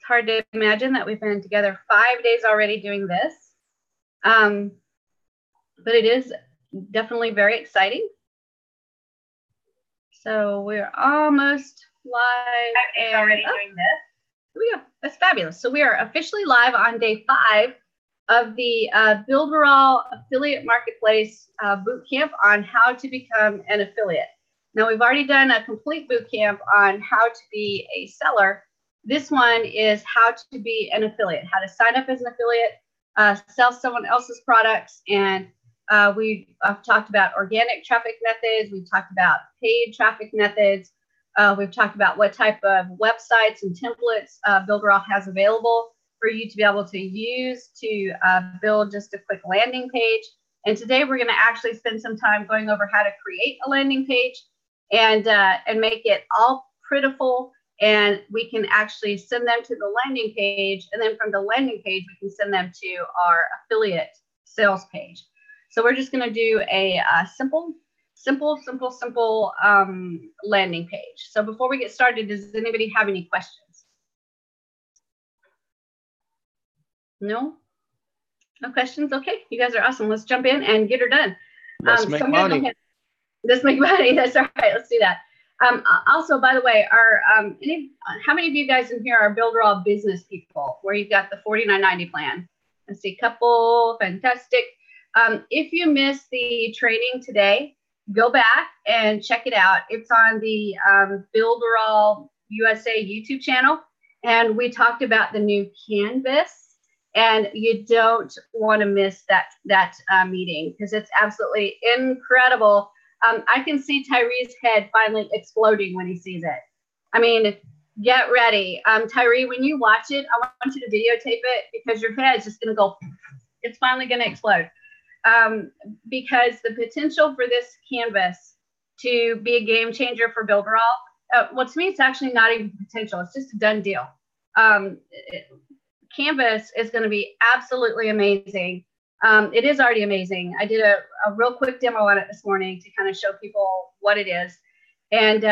It's hard to imagine that we've been together 5 days already doing this. But it is definitely very exciting. So we're almost live. And already doing this. Here we go. That's fabulous. So we are officially live on day 5 of the Builderall Affiliate Marketplace boot camp on how to become an affiliate. Now, we've already done a complete boot camp on how to be a seller. This one is how to be an affiliate, how to sign up as an affiliate, sell someone else's products. And we've talked about organic traffic methods. We've talked about paid traffic methods. We've talked about what type of websites and templates Builderall has available for you to be able to use to build just a quick landing page. And today we're going to actually spend some time going over how to create a landing page and make it all prettiful. And we can actually send them to the landing page. And then from the landing page, we can send them to our affiliate sales page. So we're just going to do a simple landing page. So before we get started, does anybody have any questions? No? No questions? Okay, you guys are awesome. Let's jump in and get her done. Let's make money. Let's make money. That's all right. Let's do that. Also, by the way, how many of you guys in here are Builderall business people where you've got the $49.90 plan? Let's see, couple, fantastic. If you missed the training today, go back and check it out. It's on the Builderall USA YouTube channel. And we talked about the new Canvas. And you don't want to miss that meeting because it's absolutely incredible. I can see Tyree's head finally exploding when he sees it. I mean, get ready. Tyree, when you watch it, I want you to videotape it because your head is just going to go, it's finally going to explode. Because the potential for this Canvas to be a game changer for Builderall, well, to me, it's actually not even potential. It's just a done deal. Canvas is going to be absolutely amazing. It is already amazing. I did a real quick demo on it this morning to kind of show people what it is. And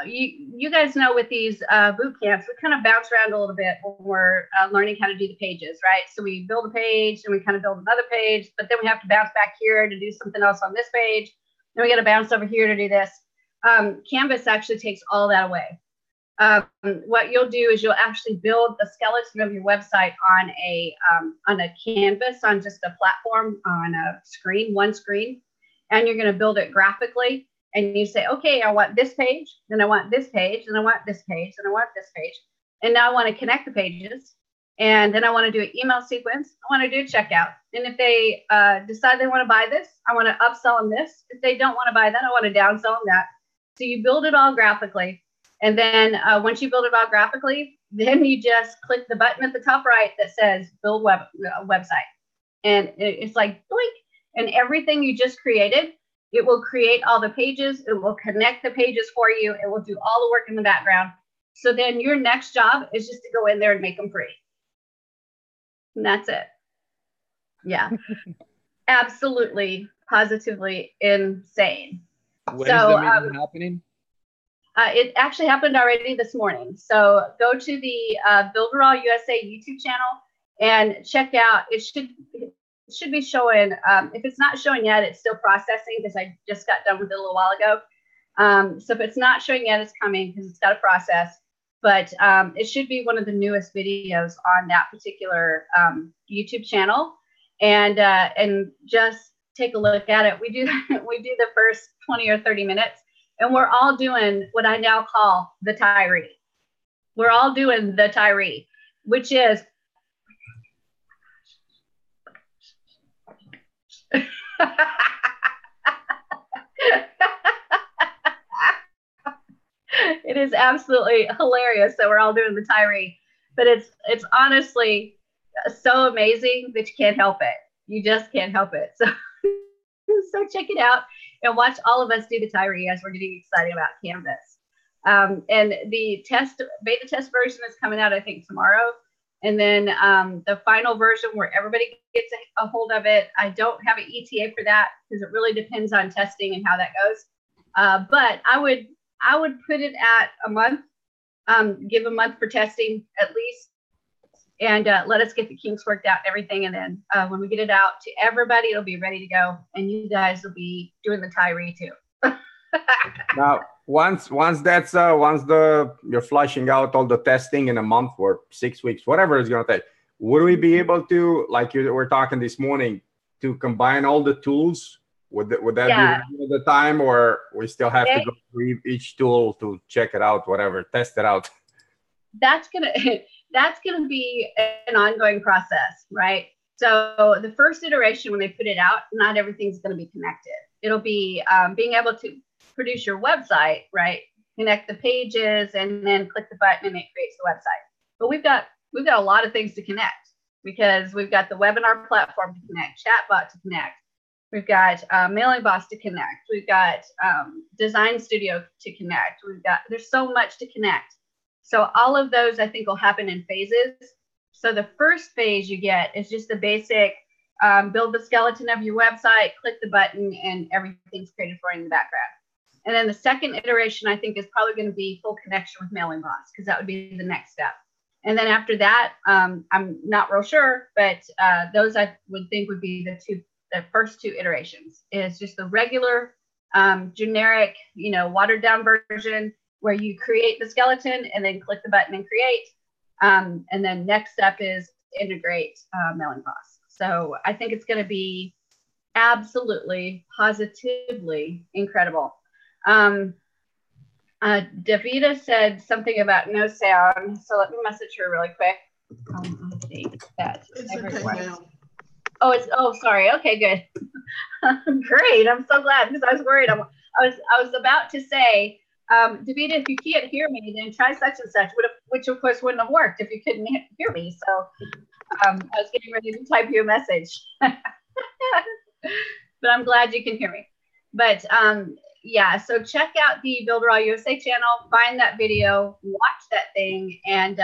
you guys know with these boot camps, we kind of bounce around a little bit when we're learning how to do the pages, right? So we build a page and we kind of build another page, but then we have to bounce back here to do something else on this page. Then we got to bounce over here to do this. Canvas actually takes all that away. What you'll do is you'll actually build the skeleton of your website on a canvas, on just a platform, on a screen, one screen, and you're going to build it graphically. And you say, okay, I want this page, then I want this page, and I want this page, and I want this page. And now I want to connect the pages. And then I want to do an email sequence. I want to do a checkout. And if they decide they want to buy this, I want to upsell them this. If they don't want to buy that, I want to downsell them that. So you build it all graphically. And then once you build it all graphically, then you just click the button at the top right that says build website. And it's like, boink, and everything you just created, it will create all the pages. It will connect the pages for you. It will do all the work in the background. So then your next job is just to go in there and make them pretty. And that's it. Yeah. Absolutely, positively insane. When is the meeting happening? It actually happened already this morning. So go to the Builderall USA YouTube channel and check out. It should be showing. If it's not showing yet, it's still processing because I just got done with it a little while ago. So if it's not showing yet, it's coming because it's got to process. But it should be one of the newest videos on that particular YouTube channel. And just take a look at it. We do the first 20 or 30 minutes. And we're all doing what I now call the Tyree. We're all doing the Tyree, which is it is absolutely hilarious that we're all doing the Tyree. But it's honestly so amazing that you can't help it. You just can't help it. So check it out and watch all of us do the Tyree as we're getting excited about Canvas. And the beta test version is coming out, I think, tomorrow. And then the final version where everybody gets a hold of it. I don't have an ETA for that because it really depends on testing and how that goes. But I would put it at a month give a month for testing at least, and let us get the kinks worked out and everything. And then when we get it out to everybody, it'll be ready to go. And you guys will be doing the Tyree too. Now, once you're flushing out all the testing in a month or 6 weeks, whatever it's going to take, would we be able to, like you were talking this morning, to combine all the tools? Would that be the time, or we still have to go through each tool to check it out, whatever, test it out? That's gonna be an ongoing process, right? So the first iteration, when they put it out, not everything's going to be connected. It'll be being able to produce your website, right? Connect the pages, and then click the button, and it creates the website. But we've got a lot of things to connect, because we've got the webinar platform to connect, chatbot to connect. We've got Mailing Boss to connect. We've got Design Studio to connect. There's so much to connect. So all of those, I think, will happen in phases. So the first phase you get is just the basic build the skeleton of your website, click the button, and everything's created for you in the background. And then the second iteration, I think, is probably going to be full connection with Mailing Boss, because that would be the next step. And then after that, I'm not real sure, but those I would think would be the first two iterations. Is just the regular, generic, watered down version where you create the skeleton and then click the button and create. And then next step is integrate Mailing Boss. So I think it's going to be absolutely, positively incredible. Davida said something about no sound, so let me message her really quick. Let's see. That's everyone. Oh, sorry. Okay, good. Great. I'm so glad, because I was worried. I was about to say, Davida, if you can't hear me, then try such and such, which of course wouldn't have worked if you couldn't hear me. So I was getting ready to type you a message, but I'm glad you can hear me. But yeah, so check out the Builderall USA channel, find that video, watch that thing, and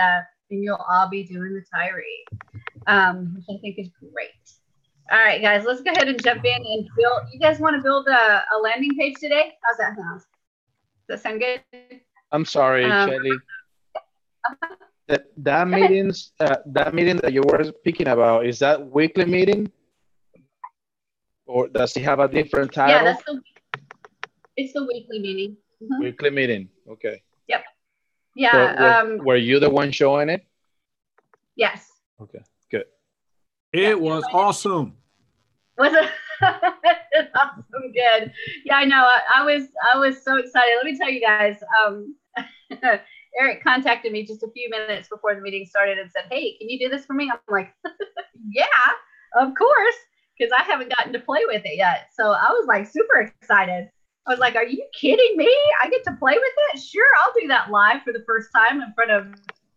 you'll all be doing the Tyree, which I think is great. All right, guys, let's go ahead and jump in and build. You guys want to build a landing page today? How's that sound? Does that sound good? I'm sorry, Shelly. That meeting that you were speaking about, is that weekly meeting, or does it have a different title? Yeah, it's the weekly meeting. Mm-hmm. Weekly meeting. Okay. Yep. Yeah. So were you the one showing it? Yes. Okay. Good. It was awesome. Was it? Awesome. Good. Yeah, I know. I was so excited. Let me tell you guys. Eric contacted me just a few minutes before the meeting started and said, "Hey, can you do this for me?" I'm like, "Yeah, of course," because I haven't gotten to play with it yet. So I was like super excited. I was like, "Are you kidding me? I get to play with it? Sure, I'll do that live for the first time in front of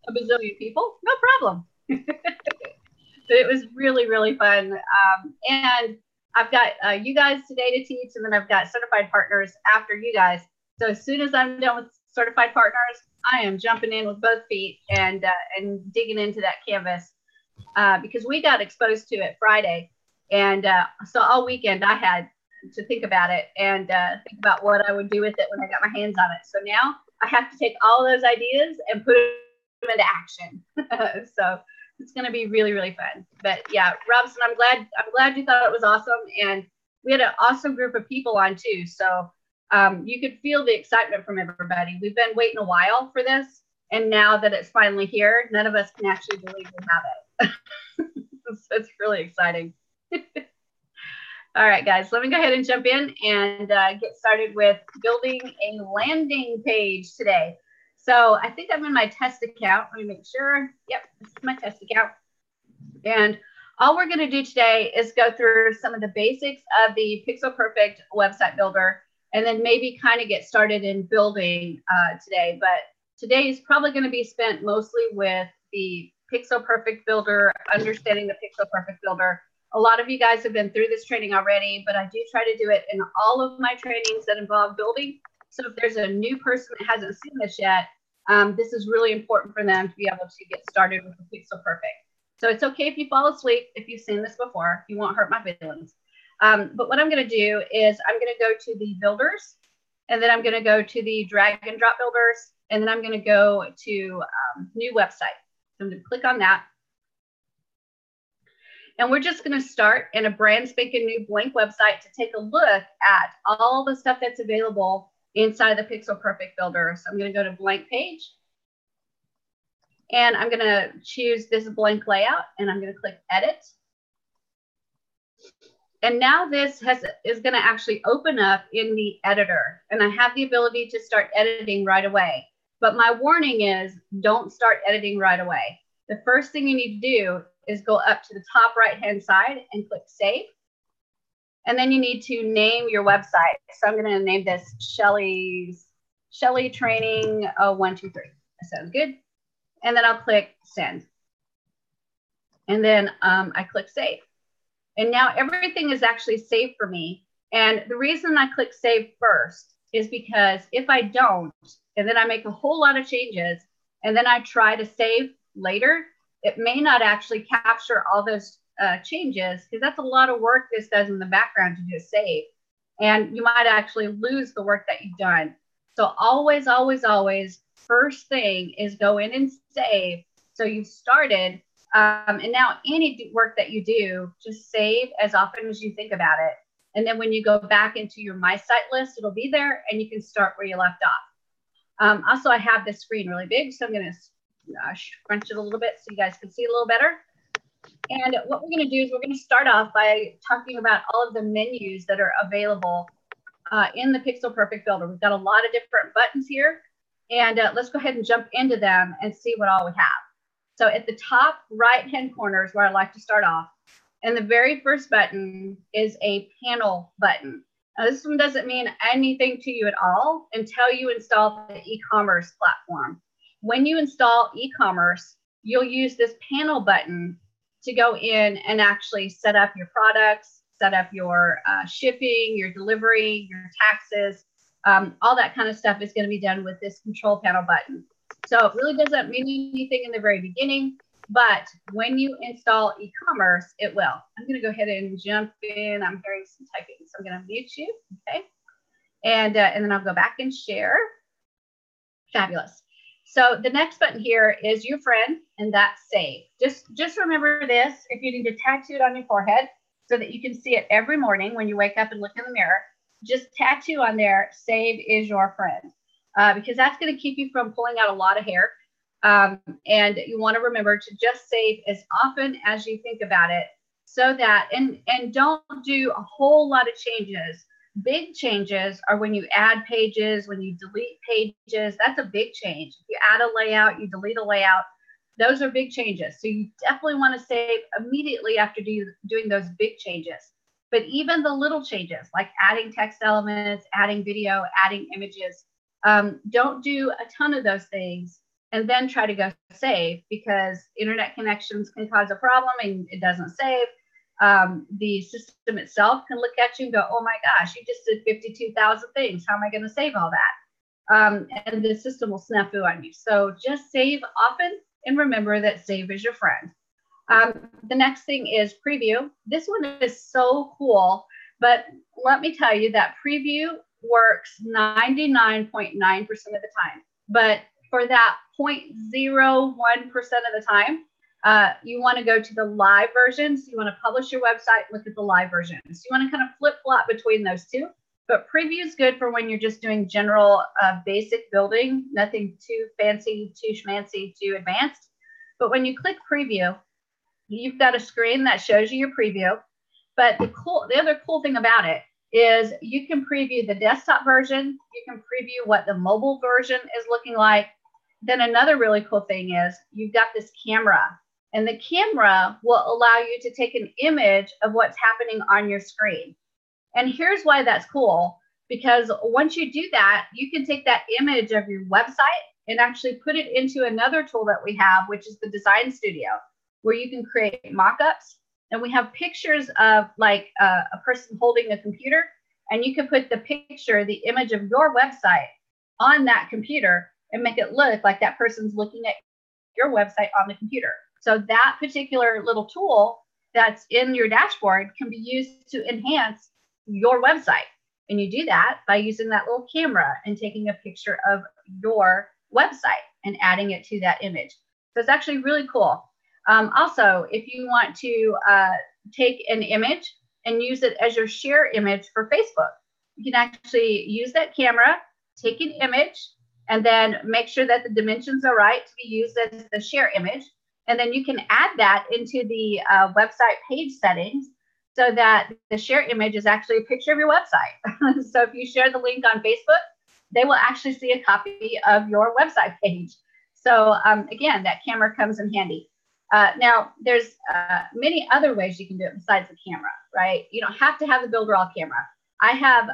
a bazillion people. No problem." But it was really, really fun. And I've got you guys today to teach, and then I've got certified partners after you guys. So as soon as I'm done with certified partners, I am jumping in with both feet and digging into that canvas, because we got exposed to it Friday. And so all weekend I had to think about it and think about what I would do with it when I got my hands on it. So now I have to take all those ideas and put them into action. So it's going to be really, really fun. But yeah, Robson, I'm glad you thought it was awesome. And we had an awesome group of people on too. So you could feel the excitement from everybody. We've been waiting a while for this. And now that it's finally here, none of us can actually believe we have it. So it's really exciting. All right, guys, let me go ahead and jump in and get started with building a landing page today. So I think I'm in my test account. Let me make sure. Yep, this is my test account. And all we're going to do today is go through some of the basics of the Pixel Perfect website builder, and then maybe kind of get started in building today. But today is probably going to be spent mostly with the Pixel Perfect builder, understanding the Pixel Perfect builder. A lot of you guys have been through this training already, but I do try to do it in all of my trainings that involve building. So if there's a new person that hasn't seen this yet, this is really important for them to be able to get started with the Pixel Perfect. So it's okay if you fall asleep if you've seen this before. You won't hurt my feelings. But what I'm going to do is I'm going to go to the builders, and then I'm going to go to the drag and drop builders, and then I'm going to go to new website. So I'm going to click on that. And we're just going to start in a brand spanking new blank website to take a look at all the stuff that's available inside the Pixel Perfect Builder. So I'm going to go to blank page. And I'm going to choose this blank layout, and I'm going to click edit. And now this is going to actually open up in the editor. And I have the ability to start editing right away. But my warning is don't start editing right away. The first thing you need to do is go up to the top right-hand side and click save. And then you need to name your website. So I'm going to name this Shelly Training 123. That sounds good. And then I'll click send. And then I click save. And now everything is actually saved for me. And the reason I click save first is because if I don't, and then I make a whole lot of changes, and then I try to save later, it may not actually capture all those changes, because that's a lot of work this does in the background to just save. And you might actually lose the work that you've done. So always, always, always, first thing is go in and save. So you've started, and now any work that you do, just save as often as you think about it. And then when you go back into your My Site list, it'll be there, and you can start where you left off. Also, I have this screen really big, so I'm going to scrunch it a little bit so you guys can see it a little better. And what we're going to do is we're going to start off by talking about all of the menus that are available in the Pixel Perfect Builder. We've got a lot of different buttons here, and let's go ahead and jump into them and see what all we have. So at the top right-hand corner is where I like to start off. And the very first button is a panel button. Now, this one doesn't mean anything to you at all until you install the e-commerce platform. When you install e-commerce, you'll use this panel button to go in and actually set up your products, set up your shipping, your delivery, your taxes, all that kind of stuff is going to be done with this control panel button. So it really doesn't mean anything in the very beginning, but when you install e-commerce, it will. I'm going to go ahead and jump in. I'm hearing some typing, so I'm going to mute you, okay? And then I'll go back and share. Fabulous. So the next button here is your friend, and that's save. Just remember this, if you need to tattoo it on your forehead so that you can see it every morning when you wake up and look in the mirror, just tattoo on there, save is your friend, because that's going to keep you from pulling out a lot of hair. And you want to remember to just save as often as you think about it, so that, and don't do a whole lot of changes. Big changes are when you add pages, when you delete pages. That's a big change. If you add a layout, you delete a layout, those are big changes. So you definitely want to save immediately after doing those big changes. But even the little changes, like adding text elements, adding video, adding images, don't do a ton of those things and then try to go save, because internet connections can cause a problem and it doesn't save. The system itself can look at you and go, oh my gosh, you just did 52,000 things. How am I going to save all that? And the system will snafu on you. So just save often, and remember that save is your friend. The next thing is preview. This one is so cool, but let me tell you that preview works 99.9% of the time. But for that 0.01% of the time, you want to go to the live version. So you want to publish your website, look at the live version. So you want to kind of flip-flop between those two. But preview is good for when you're just doing general basic building, nothing too fancy, too schmancy, too advanced. But when you click preview, you've got a screen that shows you your preview. But the other cool thing about it is you can preview the desktop version. You can preview what the mobile version is looking like. Then another really cool thing is you've got this camera. And the camera will allow you to take an image of what's happening on your screen. And here's why that's cool, because once you do that, you can take that image of your website and actually put it into another tool that we have, which is the Design Studio, where you can create mock-ups. And we have pictures of like a person holding a computer, and you can put the picture, the image of your website on that computer and make it look like that person's looking at your website on the computer. So that particular little tool that's in your dashboard can be used to enhance your website. And you do that by using that little camera and taking a picture of your website and adding it to that image. So it's actually really cool. Also, if you want to take an image and use it as your share image for Facebook, you can actually use that camera, take an image, and then make sure that the dimensions are right to be used as the share image. And then you can add that into the website page settings so that the share image is actually a picture of your website. So if you share the link on Facebook, they will actually see a copy of your website page. So again, that camera comes in handy. Now, there's many other ways you can do it besides the camera, right? You don't have to have the Builderall camera. I have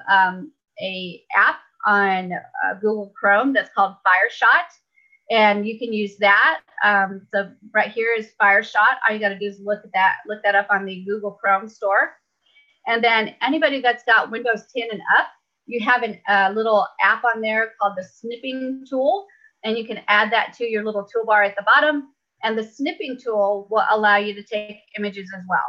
a app on Google Chrome that's called FireShot, and you can use that. So right here is FireShot. All you got to do is look that up on the Google Chrome store. And then anybody that's got Windows 10 and up, you have a little app on there called the snipping tool, and you can add that to your little toolbar at the bottom. And the snipping tool will allow you to take images as well.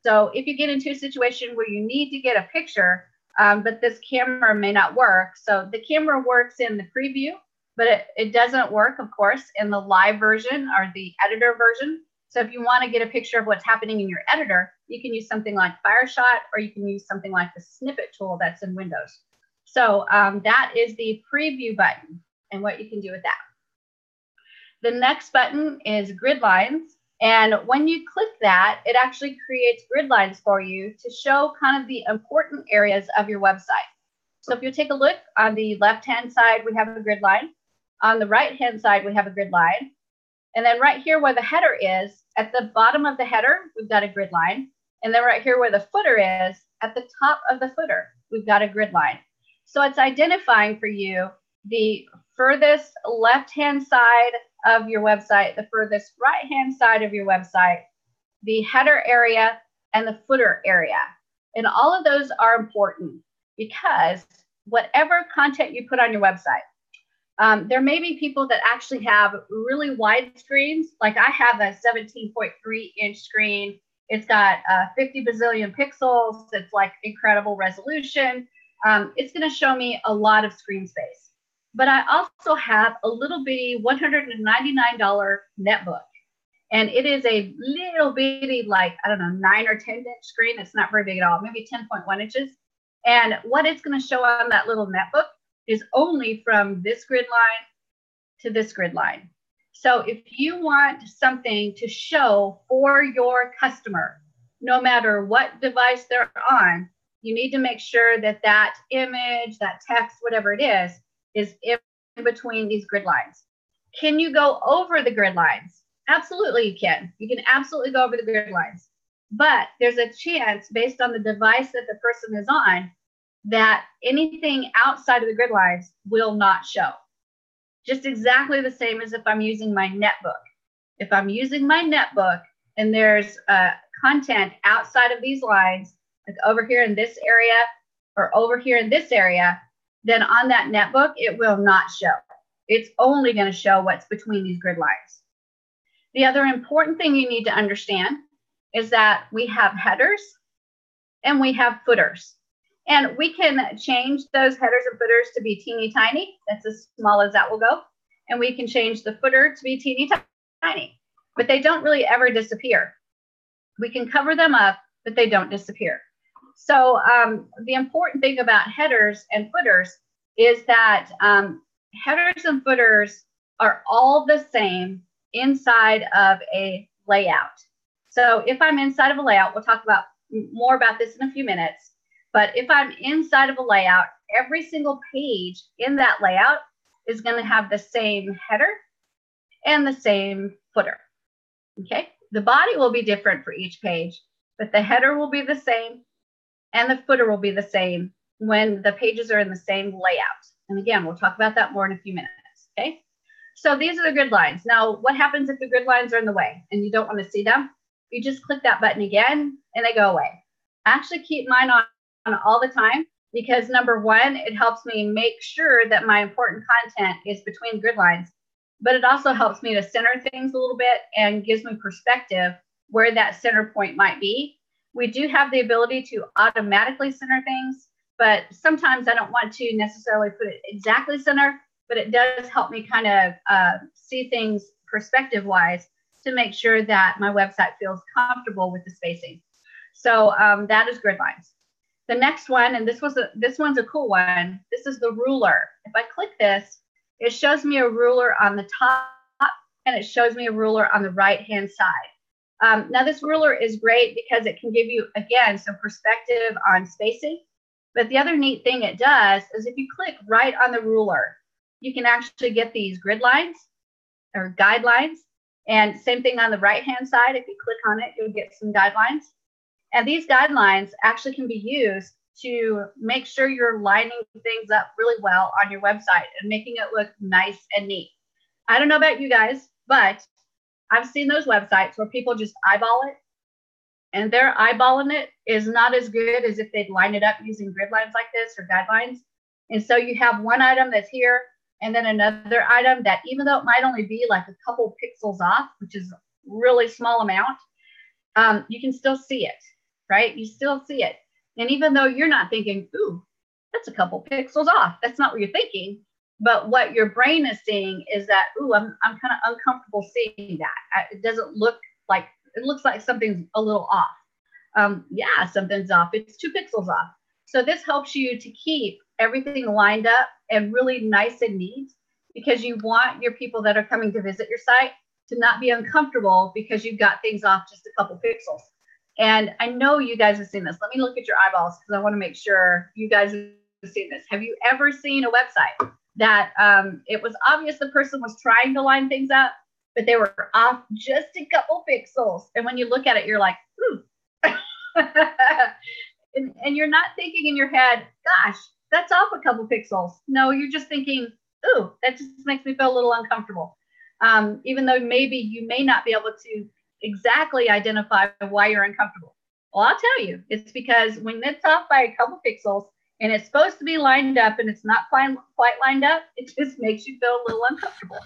So if you get into a situation where you need to get a picture, but this camera may not work. So the camera works in the preview, but it doesn't work, of course, in the live version or the editor version. So if you want to get a picture of what's happening in your editor, you can use something like FireShot, or you can use something like the snippet tool that's in Windows. So that is the preview button and what you can do with that. The next button is grid lines. And when you click that, it actually creates grid lines for you to show kind of the important areas of your website. So if you take a look on the left-hand side, we have a grid line. On the right-hand side, we have a grid line. And then right here where the header is, at the bottom of the header, we've got a grid line. And then right here where the footer is, at the top of the footer, we've got a grid line. So it's identifying for you the furthest left-hand side of your website, the furthest right-hand side of your website, the header area, and the footer area. And all of those are important because whatever content you put on your website, there may be people that actually have really wide screens. Like I have a 17.3-inch screen. It's got 50 bazillion pixels. It's like incredible resolution. It's going to show me a lot of screen space. But I also have a little bitty $199 netbook. And it is a little bitty, like, I don't know, 9 or 10-inch screen. It's not very big at all, maybe 10.1 inches. And what it's going to show on that little netbook is only from this grid line to this grid line. So if you want something to show for your customer, no matter what device they're on, you need to make sure that that image, that text, whatever it is in between these grid lines. Can you go over the grid lines? Absolutely you can. You can absolutely go over the grid lines. But there's a chance based on the device that the person is on that anything outside of the grid lines will not show. Just exactly the same as if I'm using my netbook. If I'm using my netbook and there's content outside of these lines, like over here in this area or over here in this area, then on that netbook, it will not show. It's only going to show what's between these grid lines. The other important thing you need to understand is that we have headers and we have footers. And we can change those headers and footers to be teeny tiny. That's as small as that will go. And we can change the footer to be teeny tiny. But they don't really ever disappear. We can cover them up, but they don't disappear. So the important thing about headers and footers is that headers and footers are all the same inside of a layout. So if I'm inside of a layout, we'll talk about more about this in a few minutes. But if I'm inside of a layout, every single page in that layout is going to have the same header and the same footer. Okay, the body will be different for each page, but the header will be the same and the footer will be the same when the pages are in the same layout. And again, we'll talk about that more in a few minutes. Okay, so these are the grid lines. Now, what happens if the grid lines are in the way and you don't want to see them? You just click that button again and they go away. I actually keep mine on all the time because number one, it helps me make sure that my important content is between grid lines, but it also helps me to center things a little bit and gives me perspective where that center point might be. We do have the ability to automatically center things, but sometimes I don't want to necessarily put it exactly center. but it does help me kind of see things perspective-wise to make sure that my website feels comfortable with the spacing. So that is grid lines. The next one, and this one's a cool one. This is the ruler. If I click this, it shows me a ruler on the top, and it shows me a ruler on the right-hand side. Now this ruler is great because it can give you, again, some perspective on spacing. But the other neat thing it does is if you click right on the ruler, you can actually get these grid lines or guidelines. And same thing on the right-hand side. If you click on it, you'll get some guidelines. And these guidelines actually can be used to make sure you're lining things up really well on your website and making it look nice and neat. I don't know about you guys, but I've seen those websites where people just eyeball it, and their eyeballing it is not as good as if they'd line it up using grid lines like this or guidelines. And so you have one item that's here and then another item that, even though it might only be like a couple pixels off, which is a really small amount, you can still see it, right? You still see it. And even though you're not thinking, ooh, that's a couple pixels off, that's not what you're thinking. But what your brain is seeing is that, ooh, I'm kind of uncomfortable seeing that. It doesn't look like, it looks like something's a little off. Yeah, something's off. It's 2 pixels off. So this helps you to keep everything lined up and really nice and neat, because you want your people that are coming to visit your site to not be uncomfortable because you've got things off just a couple pixels. And I know you guys have seen this. Let me look at your eyeballs because I want to make sure you guys have seen this. Have you ever seen a website that it was obvious the person was trying to line things up, but they were off just a couple pixels? And when you look at it, you're like, ooh. and you're not thinking in your head, gosh, that's off a couple pixels. No, you're just thinking, ooh, that just makes me feel a little uncomfortable. Even though maybe you may not be able to exactly identify why you're uncomfortable. Well, I'll tell you, it's because when it's off by a couple pixels and it's supposed to be lined up and it's not quite lined up, it just makes you feel a little uncomfortable,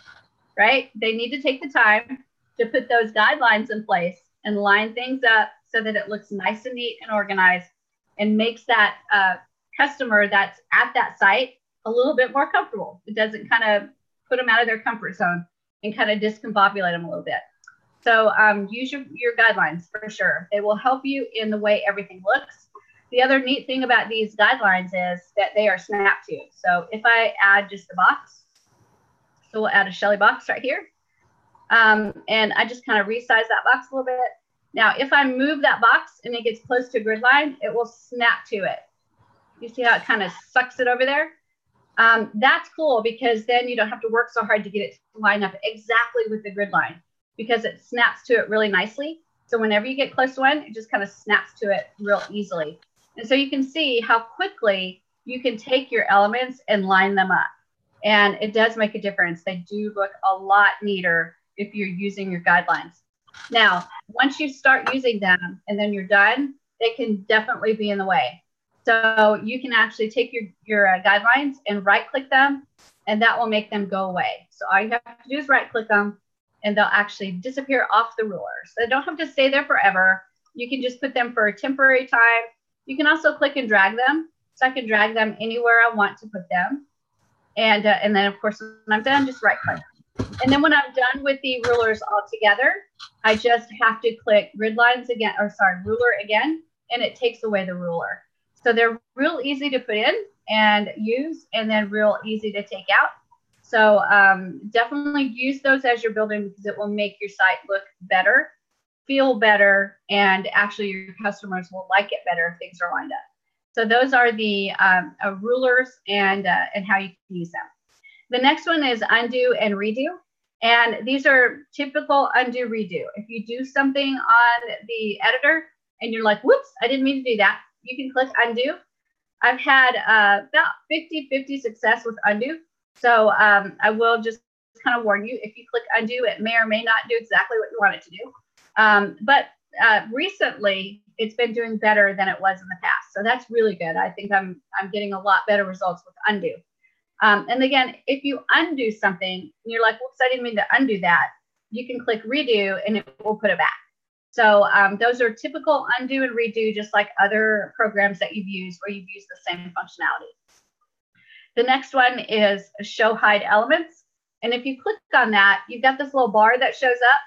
right? They need to take the time to put those guidelines in place and line things up so that it looks nice and neat and organized and makes that customer that's at that site a little bit more comfortable. It doesn't kind of put them out of their comfort zone and kind of discombobulate them a little bit. So use your guidelines for sure. They will help you in the way everything looks. The other neat thing about these guidelines is that they are snap to. So if I add just a box, so we'll add a Shelly box right here. And I just kind of resize that box a little bit. Now, if I move that box and it gets close to a grid line, it will snap to it. You see how it kind of sucks it over there? That's cool because then you don't have to work so hard to get it to line up exactly with the grid line, because it snaps to it really nicely. So whenever you get close to one, it just kind of snaps to it real easily. And so you can see how quickly you can take your elements and line them up. And it does make a difference. They do look a lot neater if you're using your guidelines. Now, once you start using them and then you're done, they can definitely be in the way. So you can actually take your guidelines and right-click them, and that will make them go away. So all you have to do is right-click them, and they'll actually disappear off the ruler. So they don't have to stay there forever. You can just put them for a temporary time. You can also click and drag them. So I can drag them anywhere I want to put them. And then, of course, when I'm done, just right-click. And then when I'm done with the rulers all together, I just have to click grid lines again, or sorry, ruler again, and it takes away the ruler. So they're real easy to put in and use, and then real easy to take out. So definitely use those as you're building, because it will make your site look better, feel better, and actually your customers will like it better if things are lined up. So those are the rulers and how you can use them. The next one is undo and redo. And these are typical undo redo. If you do something on the editor and you're like, whoops, I didn't mean to do that, you can click undo. I've had about 50-50 success with undo. So I will just kind of warn you, if you click undo, it may or may not do exactly what you want it to do. But recently, it's been doing better than it was in the past. So that's really good. I think I'm getting a lot better results with undo. And again, if you undo something, and you're like, whoops, I didn't mean to undo that, you can click redo and it will put it back. So those are typical undo and redo, just like other programs that you've used where you've used the same functionality. The next one is show hide elements. And if you click on that, you've got this little bar that shows up.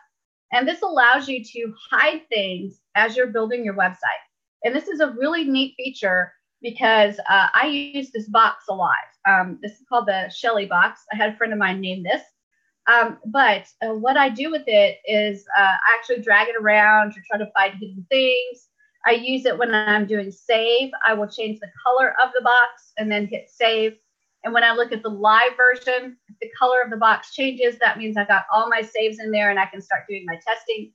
And this allows you to hide things as you're building your website. And this is a really neat feature because I use this box a lot. This is called the Shelly box. I had a friend of mine name this. But what I do with it is I actually drag it around to try to find hidden things. I use it when I'm doing save. I will change the color of the box and then hit save. And when I look at the live version, if the color of the box changes, that means I got all my saves in there and I can start doing my testing.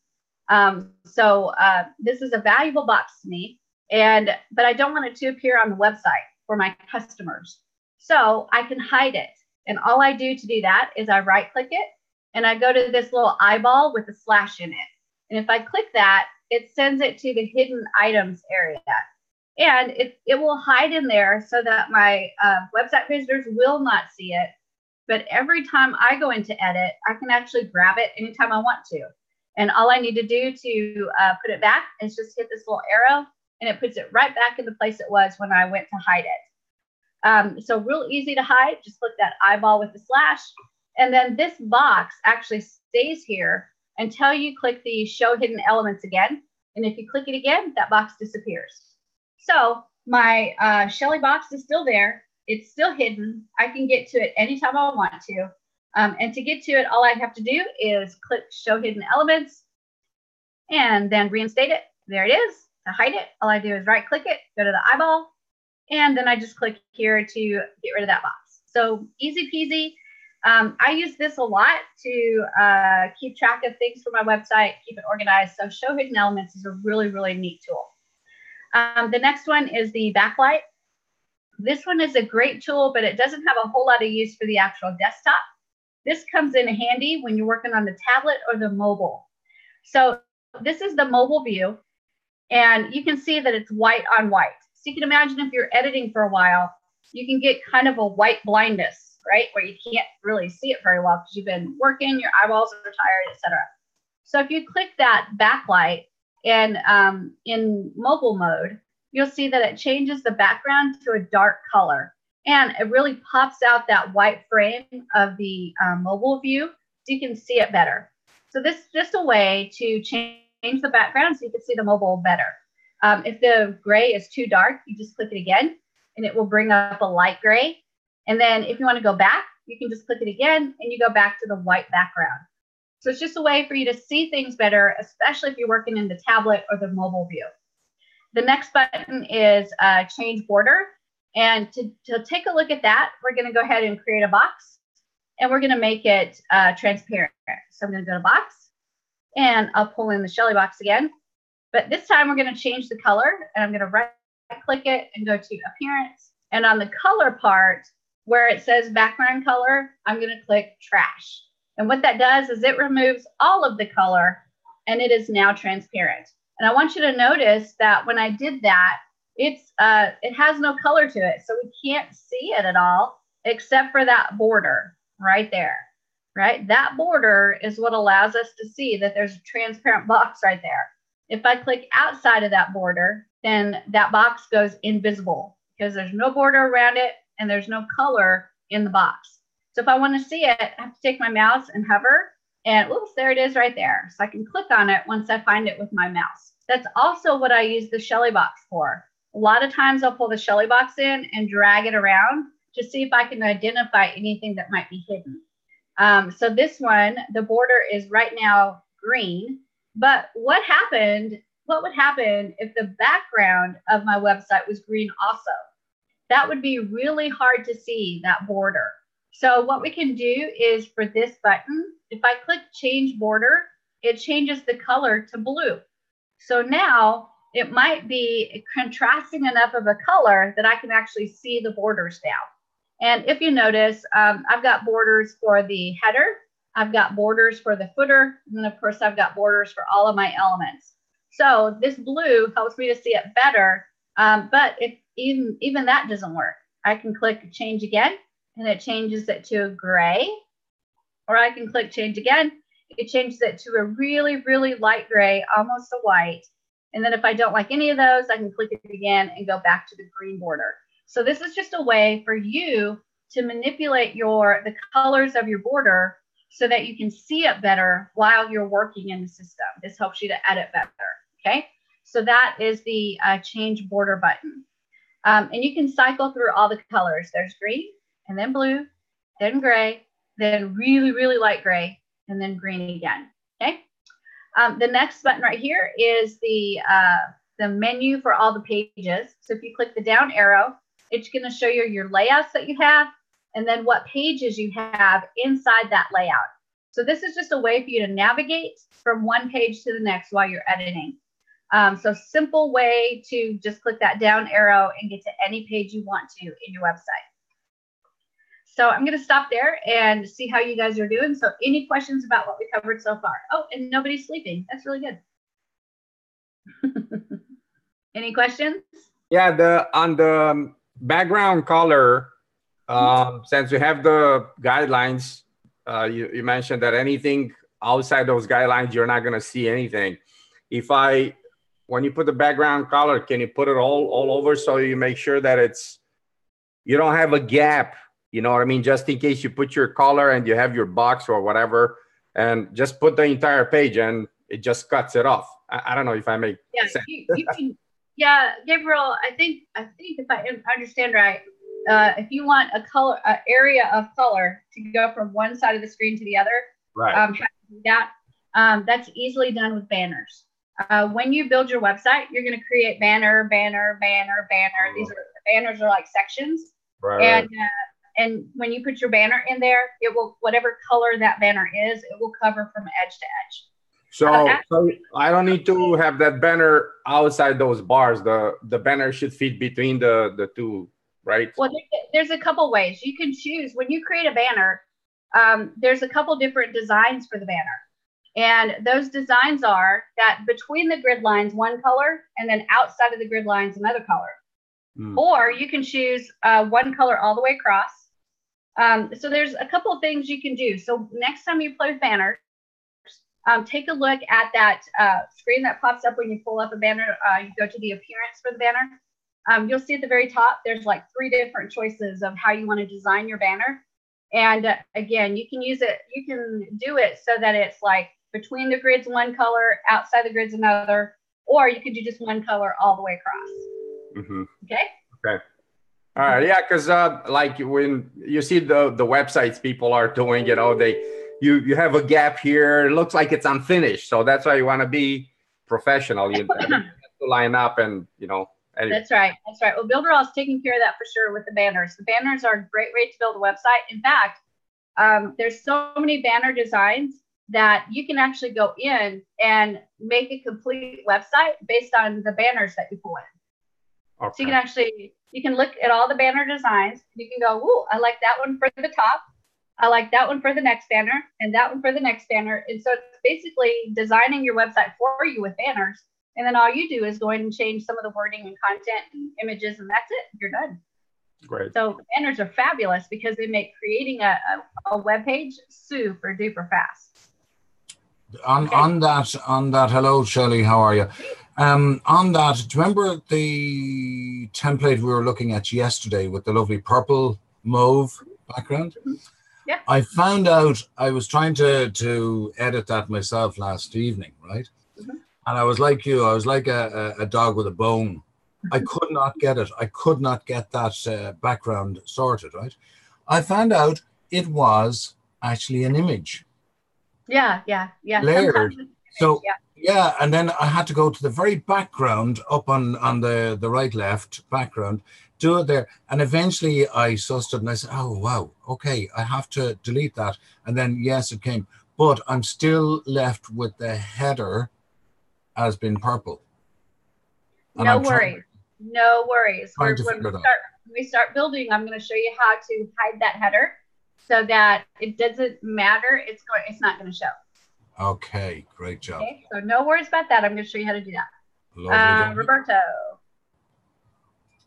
So this is a valuable box to me, but I don't want it to appear on the website for my customers. So I can hide it. And all I do to do that is I right click it and I go to this little eyeball with a slash in it. And if I click that, it sends it to the hidden items area. And it will hide in there so that my website visitors will not see it. But every time I go into edit, I can actually grab it anytime I want to. And all I need to do to put it back is just hit this little arrow and it puts it right back in the place it was when I went to hide it. So real easy to hide. Just click that eyeball with the slash. And then this box actually stays here until you click the show hidden elements again. And if you click it again, that box disappears. So my Shelly box is still there. It's still hidden. I can get to it anytime I want to. And to get to it, all I have to do is click show hidden elements and then reinstate it. There it is. To hide it, all I do is right click it, go to the eyeball, and then I just click here to get rid of that box. So easy peasy. I use this a lot to keep track of things for my website, keep it organized. So show hidden elements is a really, really neat tool. The next one is the backlight. This one is a great tool, but it doesn't have a whole lot of use for the actual desktop. This comes in handy when you're working on the tablet or the mobile. So this is the mobile view, and you can see that it's white on white. So you can imagine if you're editing for a while, you can get kind of a white blindness, right? Where you can't really see it very well because you've been working, your eyeballs are tired, etc. So if you click that backlight and in mobile mode, you'll see that it changes the background to a dark color. And it really pops out that white frame of the mobile view so you can see it better. So this is just a way to change the background so you can see the mobile better. If the gray is too dark, you just click it again and it will bring up a light gray. And then if you want to go back, you can just click it again and you go back to the white background. So it's just a way for you to see things better, especially if you're working in the tablet or the mobile view. The next button is change border. And to take a look at that, we're going to go ahead and create a box and we're going to make it transparent. So I'm going to go to box and I'll pull in the Shelly box again. But this time we're going to change the color and I'm going to right click it and go to appearance. And on the color part where it says background color, I'm going to click trash. And what that does is it removes all of the color and it is now transparent. And I want you to notice that when I did that, it has no color to it. So we can't see it at all except for that border right there, right? That border is what allows us to see that there's a transparent box right there. If I click outside of that border, then that box goes invisible because there's no border around it and there's no color in the box. So if I want to see it, I have to take my mouse and hover and oops, there it is right there. So I can click on it once I find it with my mouse. That's also what I use the Shelly box for. A lot of times I'll pull the Shelly box in and drag it around to see if I can identify anything that might be hidden. So this one, the border is right now green, but what would happen if the background of my website was green also? That would be really hard to see, that border. So what we can do is for this button, if I click change border, it changes the color to blue. So now it might be contrasting enough of a color that I can actually see the borders now. And if you notice, I've got borders for the header, I've got borders for the footer, and then of course I've got borders for all of my elements. So this blue helps me to see it better, but if even that doesn't work, I can click change again, and it changes it to a gray, or I can click change again, it changes it to a really, really light gray, almost a white. And then if I don't like any of those, I can click it again and go back to the green border. So this is just a way for you to manipulate the colors of your border so that you can see it better while you're working in the system. This helps you to edit better, okay? So that is the change border button. And you can cycle through all the colors. There's green, and then blue, then gray, then really, really light gray, and then green again, okay? The next button right here is the menu for all the pages. So if you click the down arrow, it's going to show you your layouts that you have, and then what pages you have inside that layout. So this is just a way for you to navigate from one page to the next while you're editing. So simple way to just click that down arrow and get to any page you want to in your website. So I'm going to stop there and see how you guys are doing. So any questions about what we covered so far? Oh, and nobody's sleeping. That's really good. Any questions? Yeah, on the background color, since we have the guidelines, you mentioned that anything outside those guidelines, you're not going to see anything. When you put the background color, can you put it all over so you make sure that you don't have a gap? You know what I mean? Just in case you put your color and you have your box or whatever, and just put the entire page and it just cuts it off. I don't know if I make sense. You can, yeah, Gabriel, I think if I understand right, if you want an area of color to go from one side of the screen to the other, right? That's easily done with banners. When you build your website, you're going to create banner. These banners are like sections, right? And when you put your banner in there, it will, whatever color that banner is, it will cover from edge to edge. So I don't need to have that banner outside those bars. The banner should fit between the two, right? Well, there's a couple ways. You can choose when you create a banner. There's a couple different designs for the banner. And those designs are that between the grid lines, one color, and then outside of the grid lines, another color. Or you can choose one color all the way across. So there's a couple of things you can do. So next time you play with banners, take a look at that screen that pops up when you pull up a banner. You go to the appearance for the banner. You'll see at the very top, there's like 3 different choices of how you want to design your banner. And again, you can use it, you can do it so that it's like between the grids, one color, outside the grids, another, or you can do just one color all the way across. Okay. All right. Yeah. Cause like when you see the websites people are doing, you have a gap here. It looks like it's unfinished. So that's why you want to be professional. You have to line up and, anyway. That's right. Well, Builderall is taking care of that for sure with the banners. The banners are a great way to build a website. In fact, there's so many banner designs that you can actually go in and make a complete website based on the banners that you pull in. Okay. So you can look at all the banner designs. You can go, ooh, I like that one for the top. I like that one for the next banner and that one for the next banner. And so it's basically designing your website for you with banners. And then all you do is go in and change some of the wording and content and images, and that's it. You're done. Great. So banners are fabulous because they make creating a web page super duper fast. On that, hello, Shelley, how are you? On that, do you remember the template we were looking at yesterday with the lovely purple mauve background? Yeah. I found out I was trying to edit that myself last evening, right? And I was like you, I was like a dog with a bone. I could not get it. I could not get that background sorted, right? I found out it was actually an image. Yeah. Layered. So yeah, and then I had to go to the very background up on the right left background, do it there. And eventually I sussed it and I said, oh wow, okay, I have to delete that. And then yes, it came. But I'm still left with the header has been purple. And no worries. When we start building, I'm going to show you how to hide that header so that it doesn't matter. It's not going to show. Okay, great job. Okay, so no worries about that. I'm going to show you how to do that. Roberto.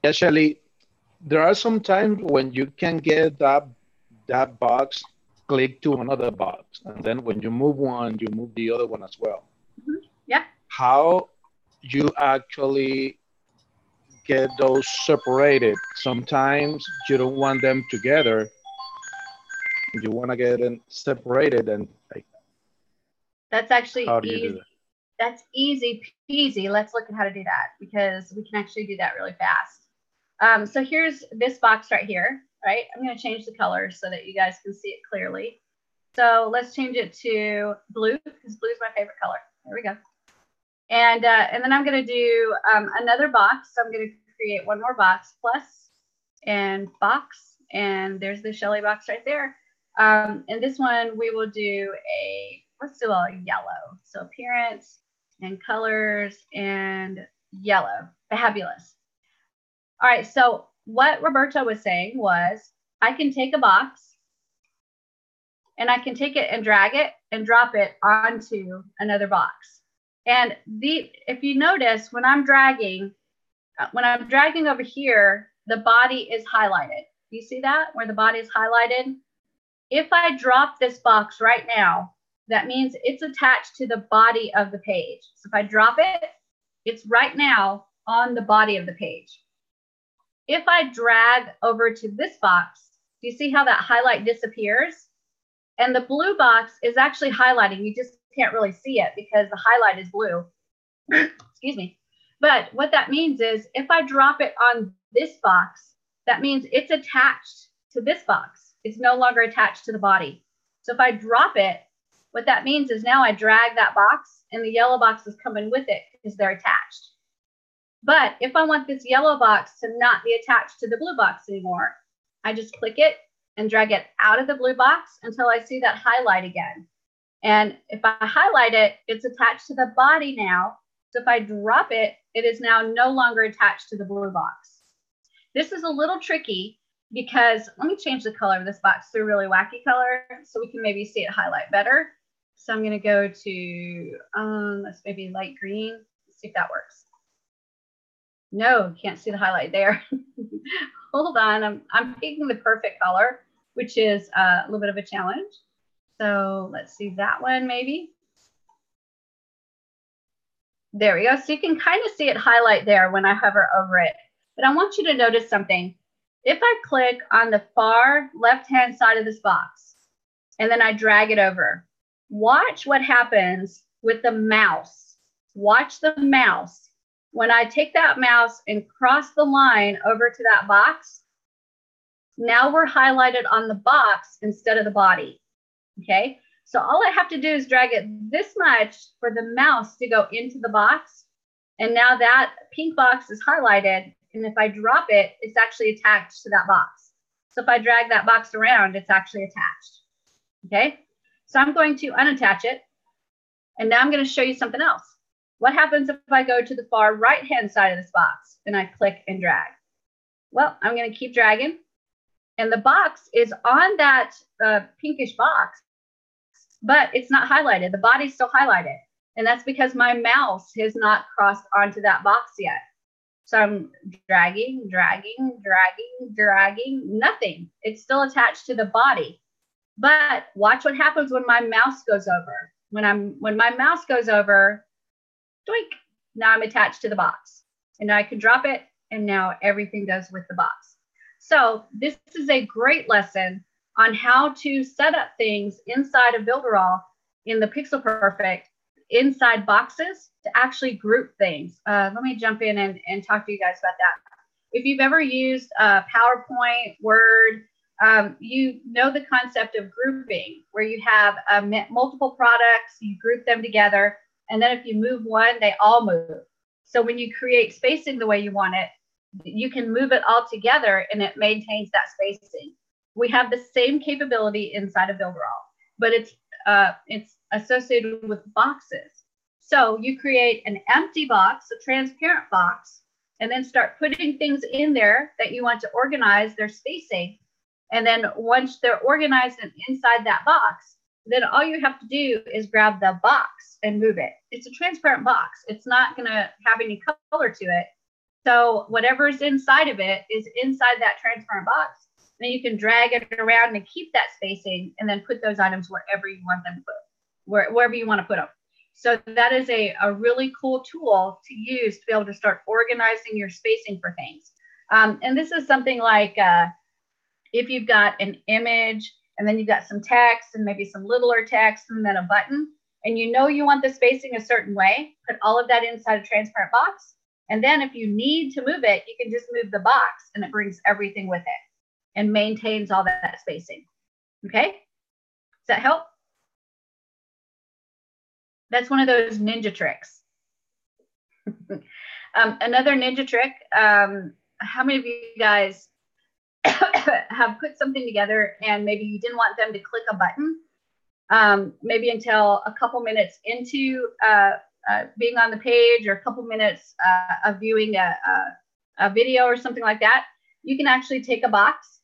Yeah, Shelley, there are some times when you can get that box click to another box, and then when you move one, you move the other one as well. Yeah. How you actually get those separated. Sometimes you don't want them together. You want to get them separated, and like, that's actually how do you do easy. that? That's easy peasy. Let's look at how to do that, because we can actually do that really fast. So here's this box right here, right? I'm going to change the color so that you guys can see it clearly. So let's change it to blue, because blue is my favorite color. There we go. And then I'm going to do another box. So I'm going to create one more box, plus and box. And there's the Shelly box right there. And this one we will do let's do a yellow. So appearance and colors and yellow. Fabulous. All right. So what Roberto was saying was, I can take a box and I can take it and drag it and drop it onto another box. And if you notice, when I'm dragging over here, the body is highlighted. You see that, where the body is highlighted? If I drop this box right now, that means it's attached to the body of the page. So if I drop it, it's right now on the body of the page. If I drag over to this box, do you see how that highlight disappears? And the blue box is actually highlighting. You just can't really see it because the highlight is blue. Excuse me. But what that means is, if I drop it on this box, that means it's attached to this box. It's no longer attached to the body. So if I drop it, what that means is now I drag that box and the yellow box is coming with it because they're attached. But if I want this yellow box to not be attached to the blue box anymore, I just click it and drag it out of the blue box until I see that highlight again. And if I highlight it, it's attached to the body now. So if I drop it, it is now no longer attached to the blue box. This is a little tricky because, let me change the color of this box to a really wacky color so we can maybe see it highlight better. So I'm going to go to, let's maybe light green. Let's see if that works. No, can't see the highlight there. Hold on, I'm picking the perfect color, which is a little bit of a challenge. So let's see that one maybe. There we go. So you can kind of see it highlight there when I hover over it. But I want you to notice something. If I click on the far left-hand side of this box, and then I drag it over, watch what happens with the mouse. Watch the mouse. When I take that mouse and cross the line over to that box, now we're highlighted on the box instead of the body. Okay, so all I have to do is drag it this much for the mouse to go into the box. And now that pink box is highlighted. And if I drop it, it's actually attached to that box. So if I drag that box around, it's actually attached. Okay, so I'm going to unattach it. And now I'm going to show you something else. What happens if I go to the far right-hand side of this box and I click and drag? Well, I'm going to keep dragging. And the box is on that pinkish box, but it's not highlighted. The body's still highlighted. And that's because my mouse has not crossed onto that box yet. So I'm dragging, dragging, dragging, dragging, nothing. It's still attached to the body. But watch what happens when my mouse goes over. When my mouse goes over, doink, now I'm attached to the box. And now I can drop it, and now everything goes with the box. So this is a great lesson on how to set up things inside of Builderall in the Pixel Perfect inside boxes to actually group things. Let me jump in and talk to you guys about that. If you've ever used PowerPoint, Word, you know the concept of grouping, where you have multiple products, you group them together, and then if you move one, they all move. So when you create spacing the way you want it, you can move it all together and it maintains that spacing. We have the same capability inside of Builderall, but it's associated with boxes. So you create an empty box, a transparent box, and then start putting things in there that you want to organize their spacing. And then once they're organized and inside that box, then all you have to do is grab the box and move it. It's a transparent box. It's not going to have any color to it. So whatever's inside of it is inside that transparent box. Then you can drag it around and keep that spacing and then put those items wherever you want them to put, wherever you want to put them. So that is a really cool tool to use to be able to start organizing your spacing for things. And this is something like if you've got an image and then you've got some text and maybe some littler text and then a button, and you know you want the spacing a certain way, put all of that inside a transparent box. And then if you need to move it, you can just move the box and it brings everything with it and maintains all that spacing. Okay? Does that help? That's one of those ninja tricks. Another ninja trick, how many of you guys have put something together and maybe you didn't want them to click a button, maybe until a couple minutes into being on the page or a couple minutes of viewing a video or something like that? You can actually take a box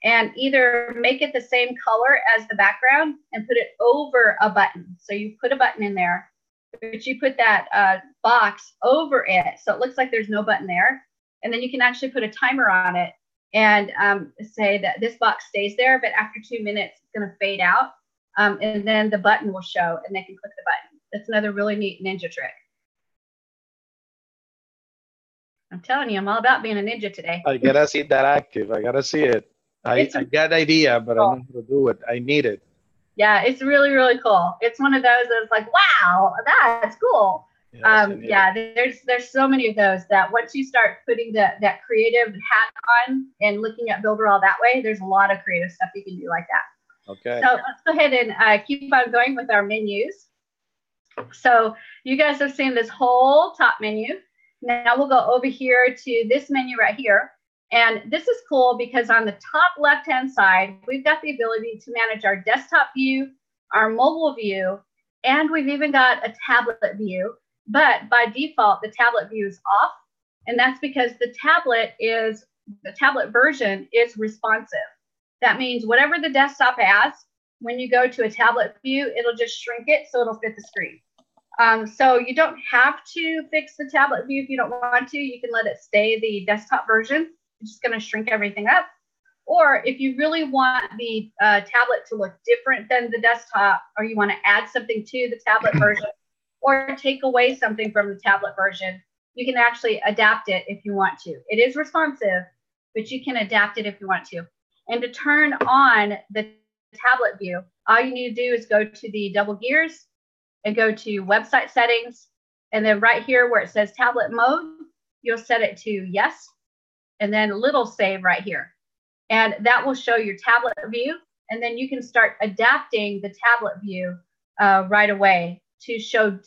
and either make it the same color as the background and put it over a button. So you put a button in there, but you put that box over it so it looks like there's no button there. And then you can actually put a timer on it and say that this box stays there, but after 2 minutes, it's going to fade out. And then the button will show and they can click the button. That's another really neat ninja trick. I'm telling you, I'm all about being a ninja today. I gotta see that active. I gotta see it. I got the idea, but cool. I don't know how to do it. I need it. Yeah, it's really, really cool. It's one of those that's like, wow, that's cool. Yes, yeah, there's so many of those that once you start putting that creative hat on and looking at Builder all that way, there's a lot of creative stuff you can do like that. Okay. So let's go ahead and keep on going with our menus. So you guys have seen this whole top menu. Now we'll go over here to this menu right here. And this is cool because on the top left-hand side, we've got the ability to manage our desktop view, our mobile view, and we've even got a tablet view. But by default, the tablet view is off. And that's because the tablet version is responsive. That means whatever the desktop has, when you go to a tablet view, it'll just shrink it so it'll fit the screen. So you don't have to fix the tablet view if you don't want to. You can let it stay the desktop version. It's just going to shrink everything up. Or if you really want the tablet to look different than the desktop, or you want to add something to the tablet version, or take away something from the tablet version, you can actually adapt it if you want to. It is responsive, but you can adapt it if you want to. And to turn on the tablet view, all you need to do is go to the double gears and go to website settings. And then right here where it says tablet mode, you'll set it to yes. And then little save right here. And that will show your tablet view. And then you can start adapting the tablet view right away to show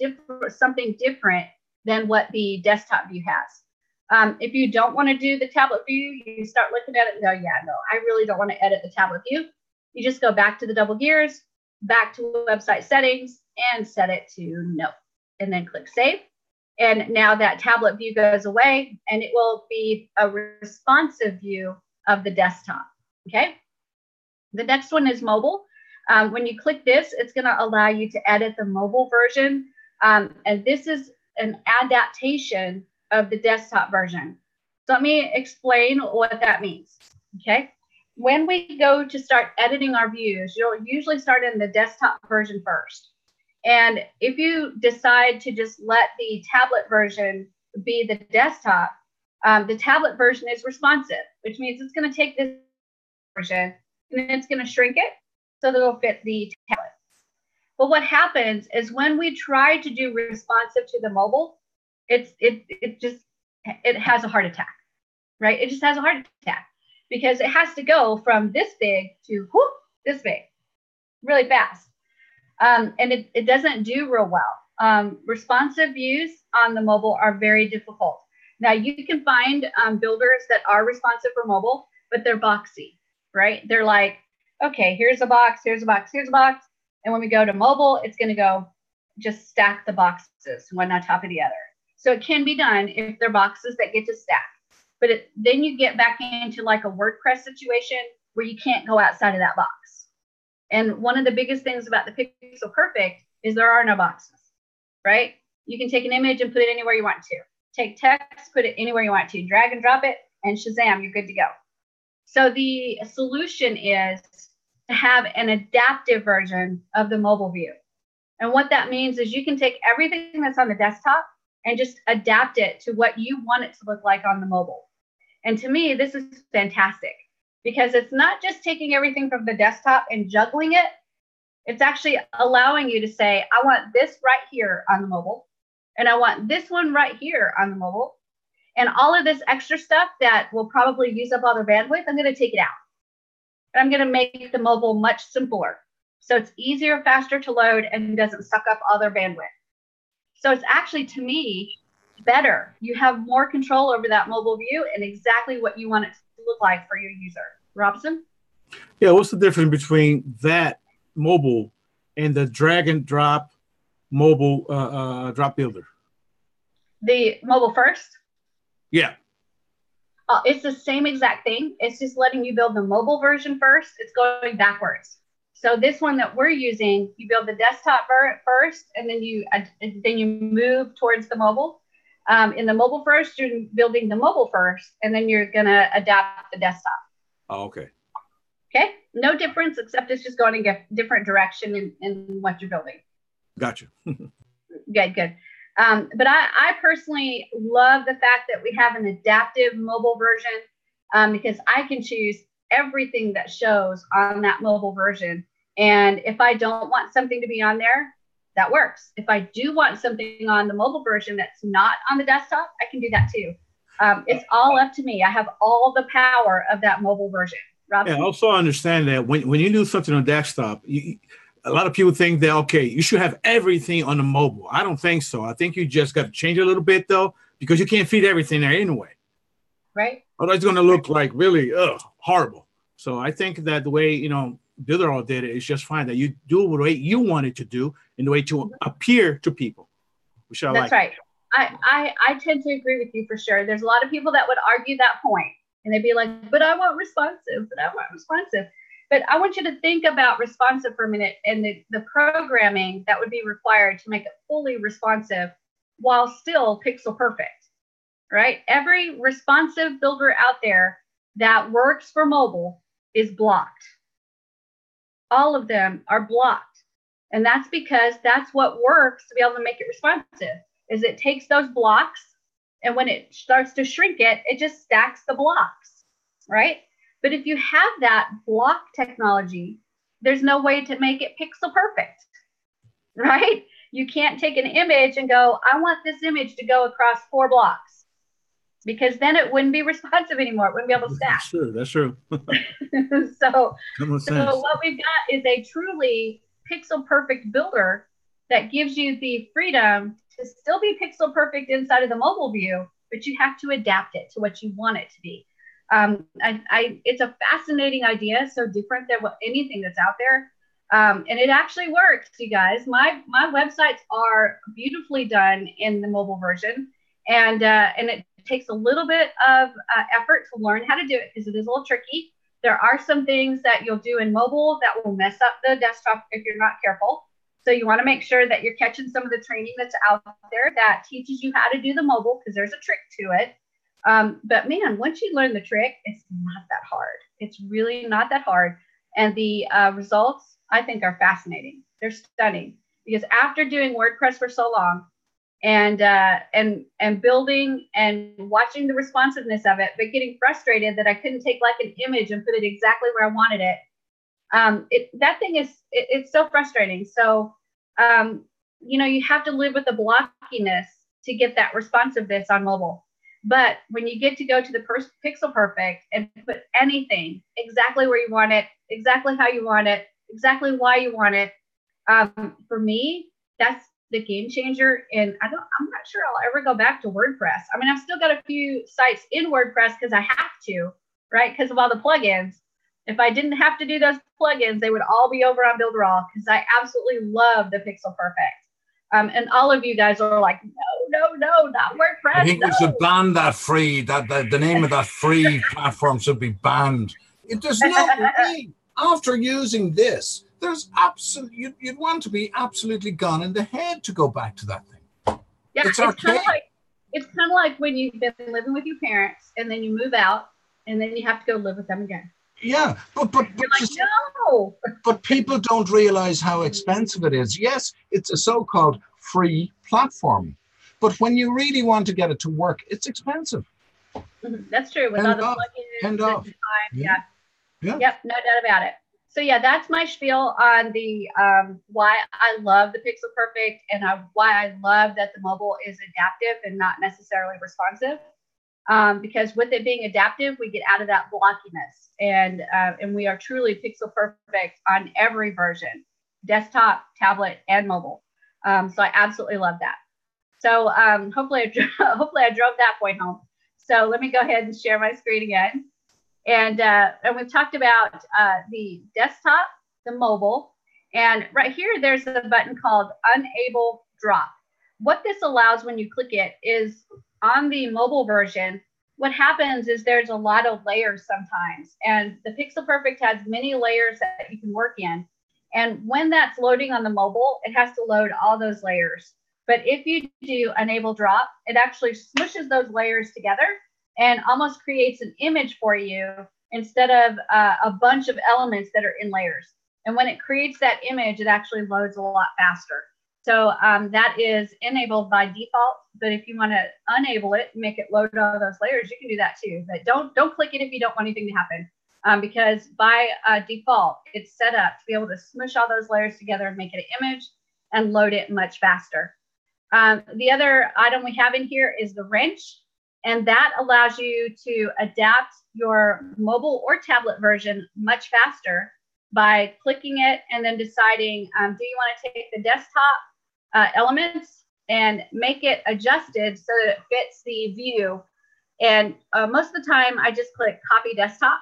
something different than what the desktop view has. If you don't want to do the tablet view, you start looking at it and go, yeah, no, I really don't want to edit the tablet view. You just go back to the double gears, back to website settings, and set it to no. And then click save. And now that tablet view goes away and it will be a responsive view of the desktop. Okay. The next one is mobile. When you click this, it's going to allow you to edit the mobile version. And this is an adaptation of the desktop version. So let me explain what that means. Okay. When we go to start editing our views, you'll usually start in the desktop version first. And if you decide to just let the tablet version be the desktop, the tablet version is responsive, which means it's going to take this version and then it's going to shrink it so that it'll fit the tablet. But what happens is when we try to do responsive to the mobile, it has a heart attack, right? It just has a heart attack because it has to go from this big to whoop, this big really fast. And it doesn't do real well. Responsive views on the mobile are very difficult. Now you can find builders that are responsive for mobile, but they're boxy, right? They're like, okay, here's a box, here's a box, here's a box. And when we go to mobile, it's going to go just stack the boxes one on top of the other. So it can be done if they're boxes that get to stack. But then you get back into like a WordPress situation where you can't go outside of that box. And one of the biggest things about the Pixel Perfect is there are no boxes, right? You can take an image and put it anywhere you want to. Take text, put it anywhere you want to. Drag and drop it, and shazam, you're good to go. So the solution is to have an adaptive version of the mobile view. And what that means is you can take everything that's on the desktop and just adapt it to what you want it to look like on the mobile. And to me, this is fantastic because it's not just taking everything from the desktop and juggling it. It's actually allowing you to say, I want this right here on the mobile, and I want this one right here on the mobile. And all of this extra stuff that will probably use up all their bandwidth, I'm going to take it out. And I'm going to make the mobile much simpler. So it's easier, faster to load, and doesn't suck up all their bandwidth. So it's actually, to me, better. You have more control over that mobile view and exactly what you want it to look like for your user. Robson? Yeah, what's the difference between that mobile and the drag and drop mobile drop builder? The mobile first? Yeah. It's the same exact thing. It's just letting you build the mobile version first. It's going backwards. So this one that we're using, you build the desktop first, and then you move towards the mobile. In the mobile first, you're building the mobile first, and then you're going to adapt the desktop. Oh, okay. Okay. No difference, except it's just going in a different direction in what you're building. Gotcha. Good. But I personally love the fact that we have an adaptive mobile version because I can choose everything that shows on that mobile version. And if I don't want something to be on there, that works. If I do want something on the mobile version that's not on the desktop, I can do that too. It's all up to me. I have all the power of that mobile version. Robson? Yeah, also understand that when you do something on desktop, a lot of people think that, okay, you should have everything on the mobile. I don't think so. I think you just got to change it a little bit, though, because you can't feed everything there anyway. Right. Otherwise, it's going to look like really horrible. So I think that the way, Builderall did it is just fine, that you do it the way you want it to do and the way to appear to people. Which I That's like. Right. I tend to agree with you for sure. There's a lot of people that would argue that point, and they'd be like, but I want responsive, But I want you to think about responsive for a minute and the programming that would be required to make it fully responsive while still pixel perfect, right? Every responsive builder out there that works for mobile is blocked. All of them are blocked. And that's because that's what works to be able to make it responsive, is it takes those blocks, and when it starts to shrink it, it just stacks the blocks, right? But if you have that block technology, there's no way to make it pixel perfect, right? You can't take an image and go, I want this image to go across 4 blocks, because then it wouldn't be responsive anymore. It wouldn't be able to stack. That's true. So what we've got is a truly pixel perfect builder that gives you the freedom to still be pixel perfect inside of the mobile view, but you have to adapt it to what you want it to be. It's a fascinating idea, so different than anything that's out there. And it actually works, you guys. My websites are beautifully done in the mobile version, and it takes a little bit of effort to learn how to do it because it is a little tricky. There are some things that you'll do in mobile that will mess up the desktop if you're not careful. So you want to make sure that you're catching some of the training that's out there that teaches you how to do the mobile, because there's a trick to it. But man, once you learn the trick, it's not that hard. It's really not that hard. And the results, I think, are fascinating. They're stunning, because after doing WordPress for so long and building and watching the responsiveness of it, but getting frustrated that I couldn't take like an image and put it exactly where I wanted it. That thing is, it's so frustrating. So, you have to live with the blockiness to get that responsiveness on mobile. But when you get to go to the pixel perfect and put anything exactly where you want it, exactly how you want it, exactly why you want it, for me, that's the game changer. And I'm not sure I'll ever go back to WordPress. I mean, I've still got a few sites in WordPress because I have to, right? Because of all the plugins. If I didn't have to do those plugins, they would all be over on Builderall, because I absolutely love the pixel perfect. And all of you guys are like, no, not WordPress. I think we should ban that free, the name of that free platform should be banned. There's no way. After using this, there's you'd want to be absolutely gone in the head to go back to that thing. Yeah, it's kind of like when you've been living with your parents and then you move out and then you have to go live with them again. Yeah, but You're like, no. But people don't realize how expensive it is. Yes, it's a so-called free platform, but when you really want to get it to work, it's expensive. That's true. With all the plugins and time, yeah. Yep, no doubt about it. So yeah, that's my spiel on the why I love the Pixel Perfect and why I love that the mobile is adaptive and not necessarily responsive. Because with it being adaptive, we get out of that blockiness, and we are truly Pixel Perfect on every version, desktop, tablet, and mobile. So I absolutely love that. So hopefully I drove that point home. So let me go ahead and share my screen again. And we've talked about the desktop, the mobile, and right here, there's a button called Enable Drop. What this allows when you click it is on the mobile version, what happens is there's a lot of layers sometimes, and the Pixel Perfect has many layers that you can work in. And when that's loading on the mobile, it has to load all those layers. But if you do Enable Drop, it actually smushes those layers together and almost creates an image for you instead of a bunch of elements that are in layers. And when it creates that image, it actually loads a lot faster. So that is enabled by default. But if you want to enable it, make it load all those layers, you can do that too. But don't click it if you don't want anything to happen, because by default, it's set up to be able to smush all those layers together and make it an image and load it much faster. The other item we have in here is the wrench, and that allows you to adapt your mobile or tablet version much faster by clicking it and then deciding, do you want to take the desktop elements and make it adjusted so that it fits the view. And most of the time, I just click copy desktop.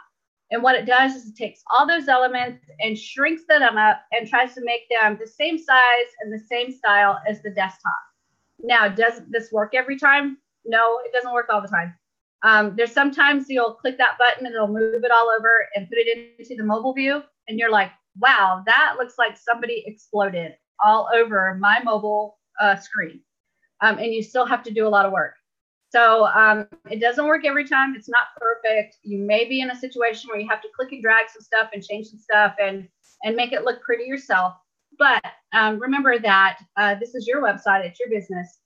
And what it does is it takes all those elements and shrinks them up and tries to make them the same size and the same style as the desktop. Now, does this work every time? No, it doesn't work all the time. There's sometimes you'll click that button and it'll move it all over and put it into the mobile view. And you're like, wow, that looks like somebody exploded all over my mobile screen. And you still have to do a lot of work. So it doesn't work every time. It's not perfect. You may be in a situation where you have to click and drag some stuff and change some stuff and make it look pretty yourself. But remember that this is your website. It's your business.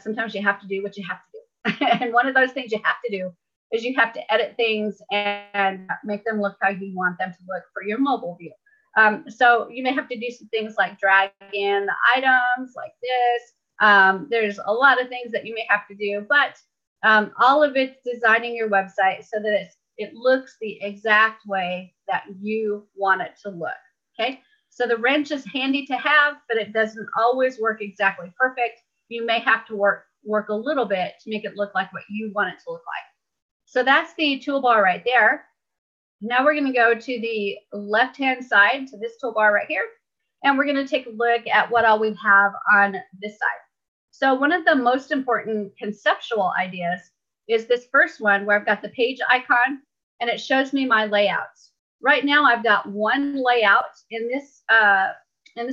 Sometimes you have to do what you have to do. And one of those things you have to do is you have to edit things and make them look how you want them to look for your mobile view. So you may have to do some things like drag in the items like this. There's a lot of things that you may have to do, but all of it's designing your website so that it looks the exact way that you want it to look. Okay. So the wrench is handy to have, but it doesn't always work exactly perfect. You may have to work a little bit to make it look like what you want it to look like. So that's the toolbar right there. Now we're going to go to the left-hand side, to this toolbar right here, and we're going to take a look at what all we have on this side. So one of the most important conceptual ideas is this first one where I've got the page icon and it shows me my layouts. Right now I've got one layout in this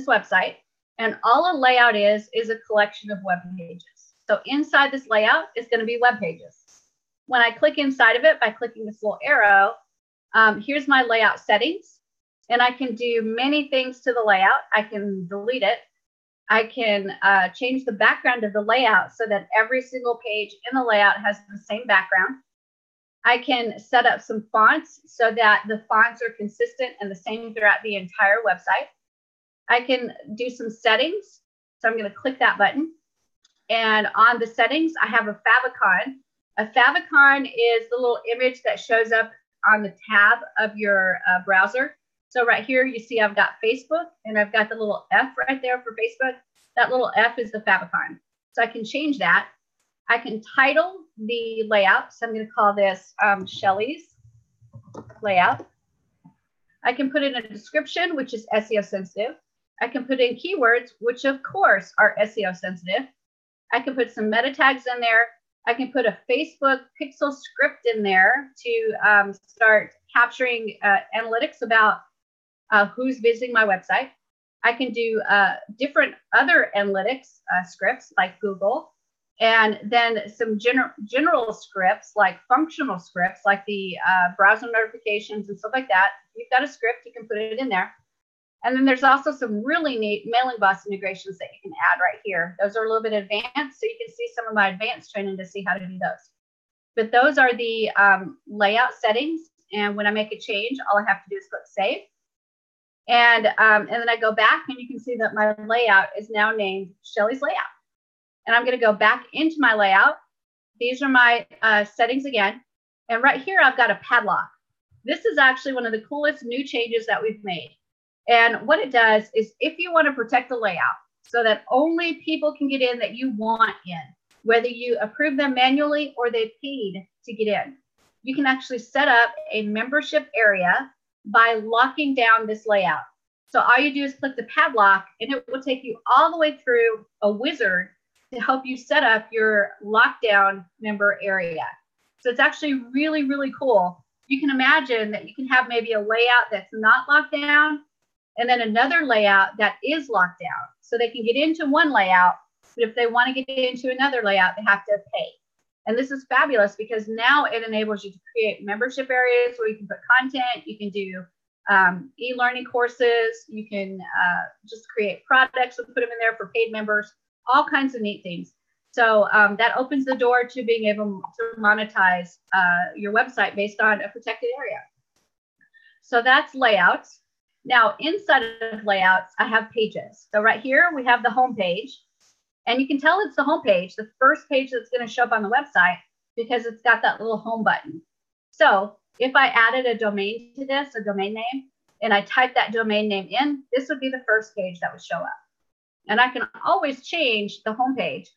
website, and all a layout is a collection of web pages. So inside this layout is going to be web pages. When I click inside of it by clicking this little arrow, here's my layout settings, and I can do many things to the layout. I can delete it. I can change the background of the layout so that every single page in the layout has the same background. I can set up some fonts so that the fonts are consistent and the same throughout the entire website. I can do some settings. So I'm going to click that button. And on the settings, I have a favicon. A favicon is the little image that shows up on the tab of your browser. So right here, you see I've got Facebook, and I've got the little F right there for Facebook. That little F is the favicon. So I can change that. I can title the layout. So I'm going to call this Shelly's layout. I can put in a description, which is SEO sensitive. I can put in keywords, which of course are SEO sensitive. I can put some meta tags in there. I can put a Facebook pixel script in there to start capturing analytics about who's visiting my website. I can do different other analytics scripts like Google. and then some general scripts, like functional scripts, like the browser notifications and stuff like that. If you've got a script, you can put it in there. And then there's also some really neat MailingBoss integrations that you can add right here. Those are a little bit advanced, so you can see some of my advanced training to see how to do those. But those are the layout settings. And when I make a change, all I have to do is click save. And then I go back, and you can see that my layout is now named Shelly's Layout. And I'm going to go back into my layout. These are my settings again. And right here, I've got a padlock. This is actually one of the coolest new changes that we've made. And what it does is, if you want to protect the layout so that only people can get in that you want in, whether you approve them manually or they paid to get in, you can actually set up a membership area by locking down this layout. So all you do is click the padlock, and it will take you all the way through a wizard to help you set up your lockdown member area. So it's actually really, really cool. You can imagine that you can have maybe a layout that's not locked down, and then another layout that is locked down. So they can get into one layout, but if they want to get into another layout, they have to pay. And this is fabulous because now it enables you to create membership areas where you can put content, you can do e-learning courses, you can just create products and put them in there for paid members, all kinds of neat things. So that opens the door to being able to monetize your website based on a protected area. So that's layouts. Now, inside of layouts, I have pages. So right here, we have the home page. And you can tell it's the home page, the first page that's going to show up on the website, because it's got that little home button. So if I added a domain to this, a domain name, and I type that domain name in, this would be the first page that would show up. And I can always change the home page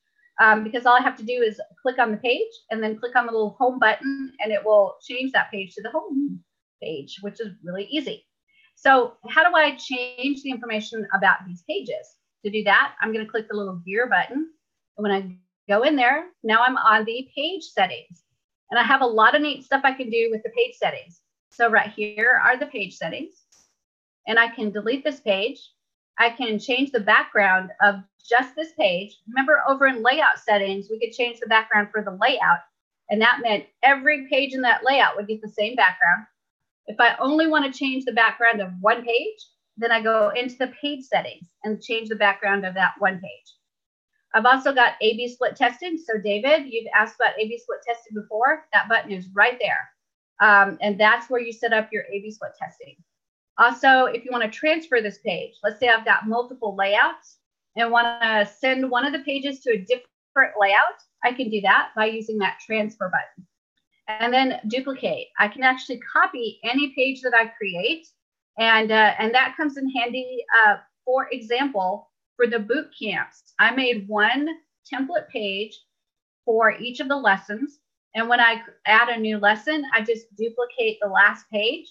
because all I have to do is click on the page and then click on the little home button, and it will change that page to the home page, which is really easy. So how do I change the information about these pages? To do that, I'm going to click the little gear button. And when I go in there, now I'm on the page settings. And I have a lot of neat stuff I can do with the page settings. So right here are the page settings. And I can delete this page. I can change the background of just this page. Remember, over in layout settings, we could change the background for the layout. And that meant every page in that layout would get the same background. If I only want to change the background of one page, then I go into the page settings and change the background of that one page. I've also got A/B split testing. So David, you've asked about A/B split testing before. That button is right there. And that's where you set up your A/B split testing. Also, if you want to transfer this page, let's say I've got multiple layouts and want to send one of the pages to a different layout, I can do that by using that transfer button. And then duplicate. I can actually copy any page that I create. And that comes in handy, for example, for the boot camps. I made one template page for each of the lessons. And when I add a new lesson, I just duplicate the last page,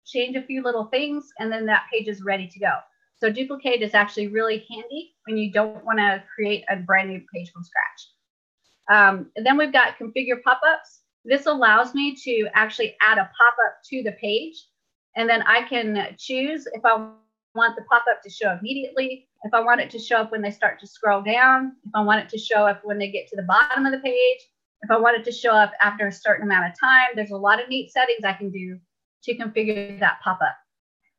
change a few little things, and then that page is ready to go. So duplicate is actually really handy when you don't want to create a brand new page from scratch. And then we've got configure pop-ups. This allows me to actually add a pop-up to the page. And then I can choose if I want the pop-up to show immediately, if I want it to show up when they start to scroll down, if I want it to show up when they get to the bottom of the page, if I want it to show up after a certain amount of time. There's a lot of neat settings I can do to configure that pop-up.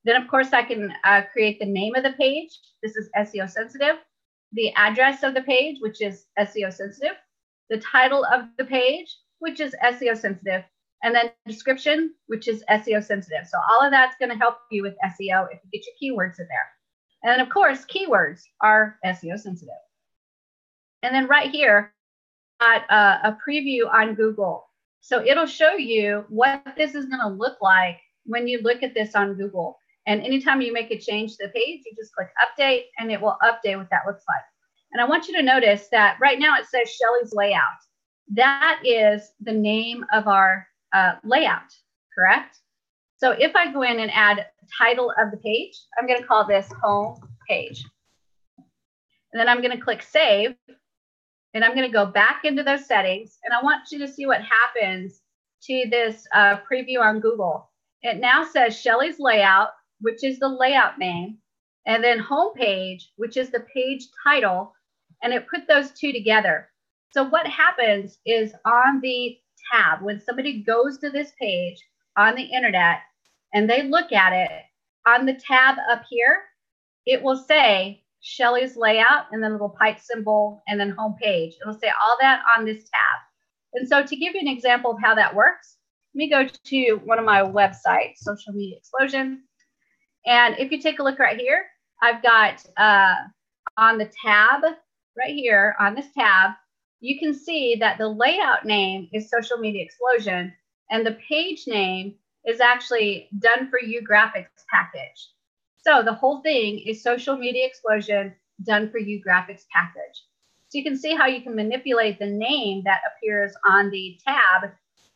Then, of course, I can create the name of the page. This is SEO sensitive. The address of the page, which is SEO sensitive. The title of the page, which is SEO sensitive. And then description, which is SEO sensitive. So all of that's going to help you with SEO if you get your keywords in there. And then, of course, keywords are SEO sensitive. And then right here, got a preview on Google. So it'll show you what this is going to look like when you look at this on Google. And anytime you make a change to the page, you just click update, and it will update what that looks like. And I want you to notice that right now it says Shelly's Layout. That is the name of our layout, correct? So if I go in and add title of the page, I'm going to call this home page. And then I'm going to click save. And I'm going to go back into those settings. And I want you to see what happens to this preview on Google. It now says Shelly's Layout, which is the layout name, and then home page, which is the page title. And it put those two together. So what happens is on the tab, when somebody goes to this page on the internet and they look at it, on the tab up here, it will say Shelly's layout and then a little pipe symbol and then home page. It'll say all that on this tab. And so to give you an example of how that works, let me go to one of my websites, Social Media Explosion. And if you take a look right here, I've got on the tab right here on this tab, you can see that the layout name is Social Media Explosion and the page name is actually Done For You Graphics Package. So the whole thing is Social Media Explosion Done For You Graphics Package. So you can see how you can manipulate the name that appears on the tab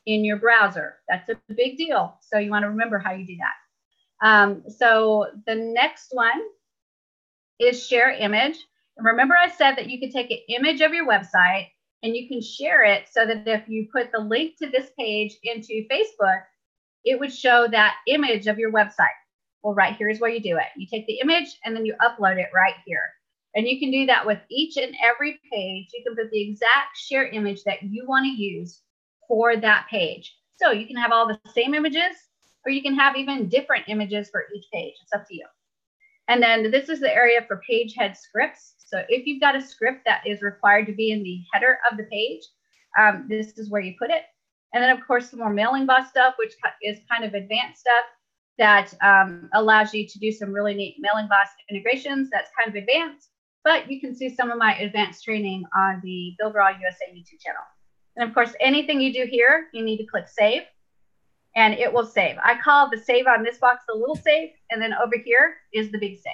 in your browser. That's a big deal. So you want to remember how you do that. So the next one is share image. And remember I said that you could take an image of your website and you can share it so that if you put the link to this page into Facebook, it would show that image of your website. Well, right here is where you do it. You take the image and then you upload it right here. And you can do that with each and every page. You can put the exact share image that you want to use for that page. So you can have all the same images, or you can have even different images for each page. It's up to you. And then this is the area for page head scripts. So if you've got a script that is required to be in the header of the page, this is where you put it. And then, of course, some more mailing boss stuff, which is kind of advanced stuff that allows you to do some really neat mailing boss integrations. That's kind of advanced, but you can see some of my advanced training on the Builderall USA YouTube channel. And of course, anything you do here, you need to click save and it will save. I call the save on this box the little save, and then over here is the big save.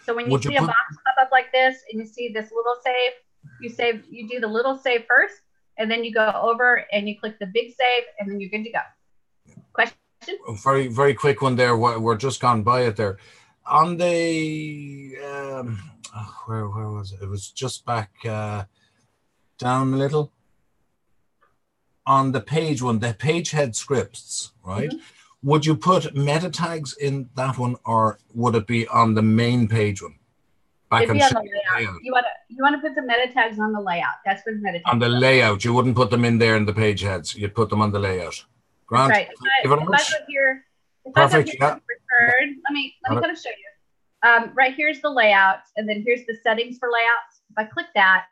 So when you see a box pop up like this and you see this little save, you do the little save first, and then you go over and you click the big save, and then you're good to go. Question? Very, very quick one there. We're just gone by it there. On the, where was it? It was just back down a little. On the page one, the page head scripts, right? Mm-hmm. Would you put meta tags in that one, or would it be on the main page one? It'd be on the layout. You want to put the meta tags on the layout. That's where the meta tags on the layout. You wouldn't put them in there in the page heads. You'd put them on the layout. Grant, that's right. If I go here, perfect. Yeah. Return, let me kind of show you. Right here's the layout, and then here's the settings for layouts. If I click that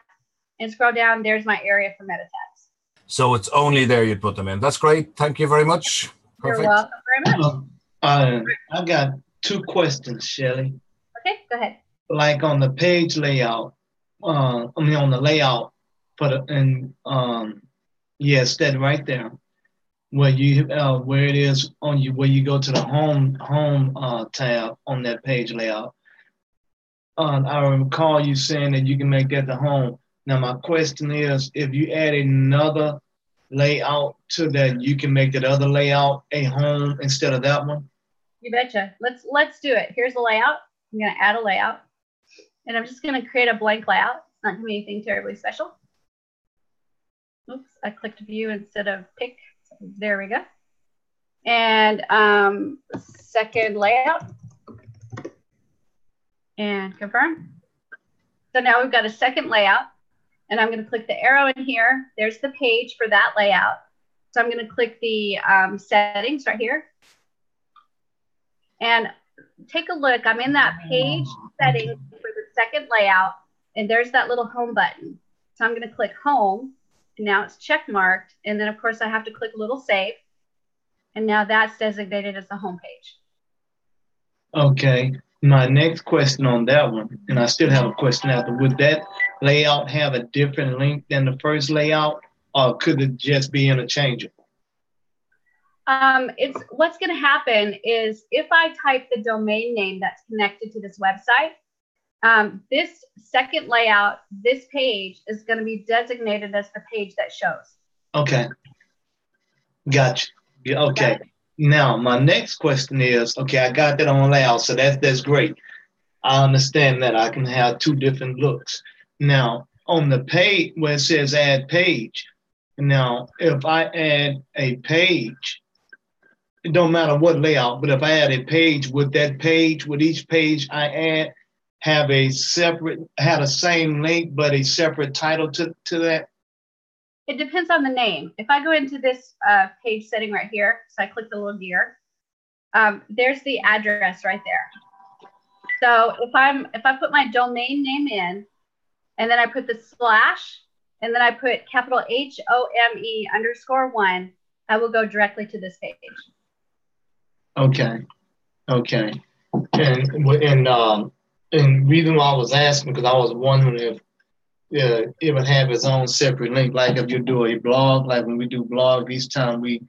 and scroll down, there's my area for meta tags. So it's only there you'd put them in. That's great. Thank you very much. Perfect. You're welcome very much. I got two questions, Shelly. Okay, go ahead. Like on the page layout, on the layout, yes, that right there, where you where it is on you, where you go to the home tab on that page layout. I recall you saying that you can make that the home. Now my question is, if you add another layout to that, you can make that other layout a home instead of that one? You betcha. Let's do it. Here's the layout. I'm going to add a layout, and I'm just going to create a blank layout. It's not going to be anything terribly special. Oops, I clicked view instead of pick. So there we go. And second layout, and confirm. So now we've got a second layout. And I'm going to click the arrow in here. There's the page for that layout. So I'm going to click the settings right here. And take a look. I'm in that page setting for the second layout. And there's that little home button. So I'm going to click home. And now it's check marked. And then, of course, I have to click little save. And now that's designated as the home page. Okay. My next question on that one, and I still have a question after, would that layout have a different link than the first layout, or could it just be interchangeable? It's what's going to happen is if I type the domain name that's connected to this website, this second layout, this page is going to be designated as the page that shows. Okay. Gotcha. Okay. Now, my next question is, okay, I got that on layout, so that's great. I understand that I can have two different looks. Now, on the page where it says add page, now, if I add a page, it don't matter what layout, but if I add a page, would each page I add have the same link, but a separate title to that? It depends on the name. If I go into this page setting right here, so I click the little gear, there's the address right there. So if I put my domain name in, and then I put the slash, and then I put capital HOME_1, I will go directly to this page. Okay. Okay. And reason why I was asking, because I was wondering if it would have its own separate link, like if you do a blog, like when we do blog, each time we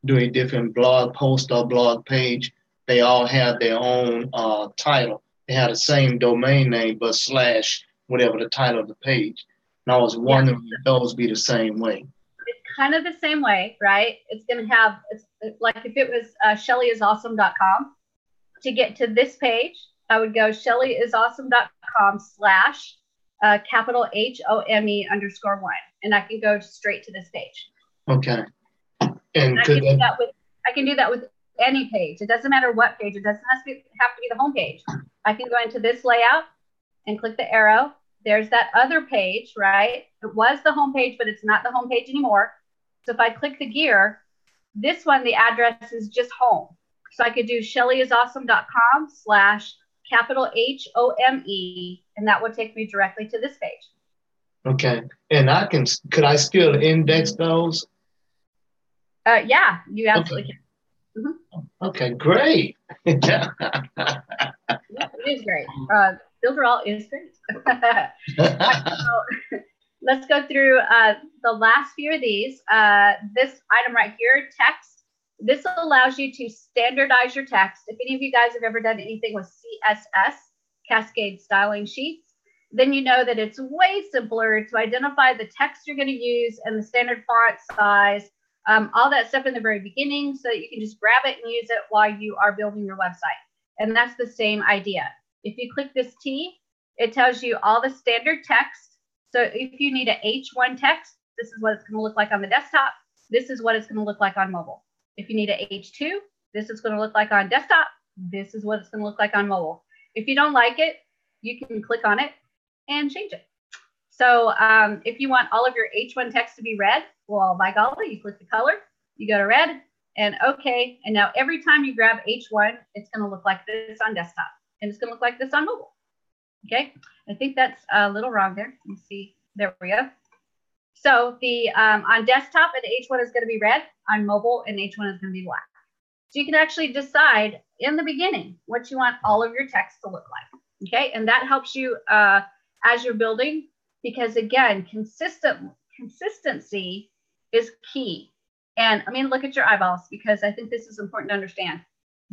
do a different blog post or blog page, they all have their own title. They have the same domain name, but slash whatever the title of the page. And I was wondering if those be the same way. It's kind of the same way, right? It's going to have, it's like if it was ShellyIsAwesome.com, to get to this page, I would go ShellyIsAwesome.com / capital HOME_1, and I can go straight to this page. Okay. And I can do that with any page. It doesn't matter what page. It doesn't have to be the home page. I can go into this layout and click the arrow. There's that other page, right? It was the home page, but it's not the home page anymore. So if I click the gear, this one, the address is just home. So I could do ShellyIsAwesome.com / capital HOME, and that would take me directly to this page. Okay. And could I still index those? Yeah, you absolutely can. Mm-hmm. Okay, great. Yeah, it is great. Builderall is great. So, let's go through the last few of these. This item right here, text. This allows you to standardize your text. If any of you guys have ever done anything with CSS, Cascade Styling Sheets, then you know that it's way simpler to identify the text you're going to use and the standard font size, all that stuff in the very beginning, so that you can just grab it and use it while you are building your website. And that's the same idea. If you click this T, it tells you all the standard text. So if you need an H1 text, this is what it's going to look like on the desktop. This is what it's going to look like on mobile. If you need an H2, this is going to look like on desktop. This is what it's going to look like on mobile. If you don't like it, you can click on it and change it. So if you want all of your H1 text to be red, well, by golly, you click the color, you go to red, and okay. And now every time you grab H1, it's going to look like this on desktop, and it's going to look like this on mobile. Okay, I think that's a little wrong there. Let me see. There we go. So the on desktop, an H1 is going to be red. On mobile, an H1 is going to be black. So you can actually decide in the beginning what you want all of your text to look like. Okay, and that helps you as you're building, because again, consistency is key. And I mean, look at your eyeballs, because I think this is important to understand.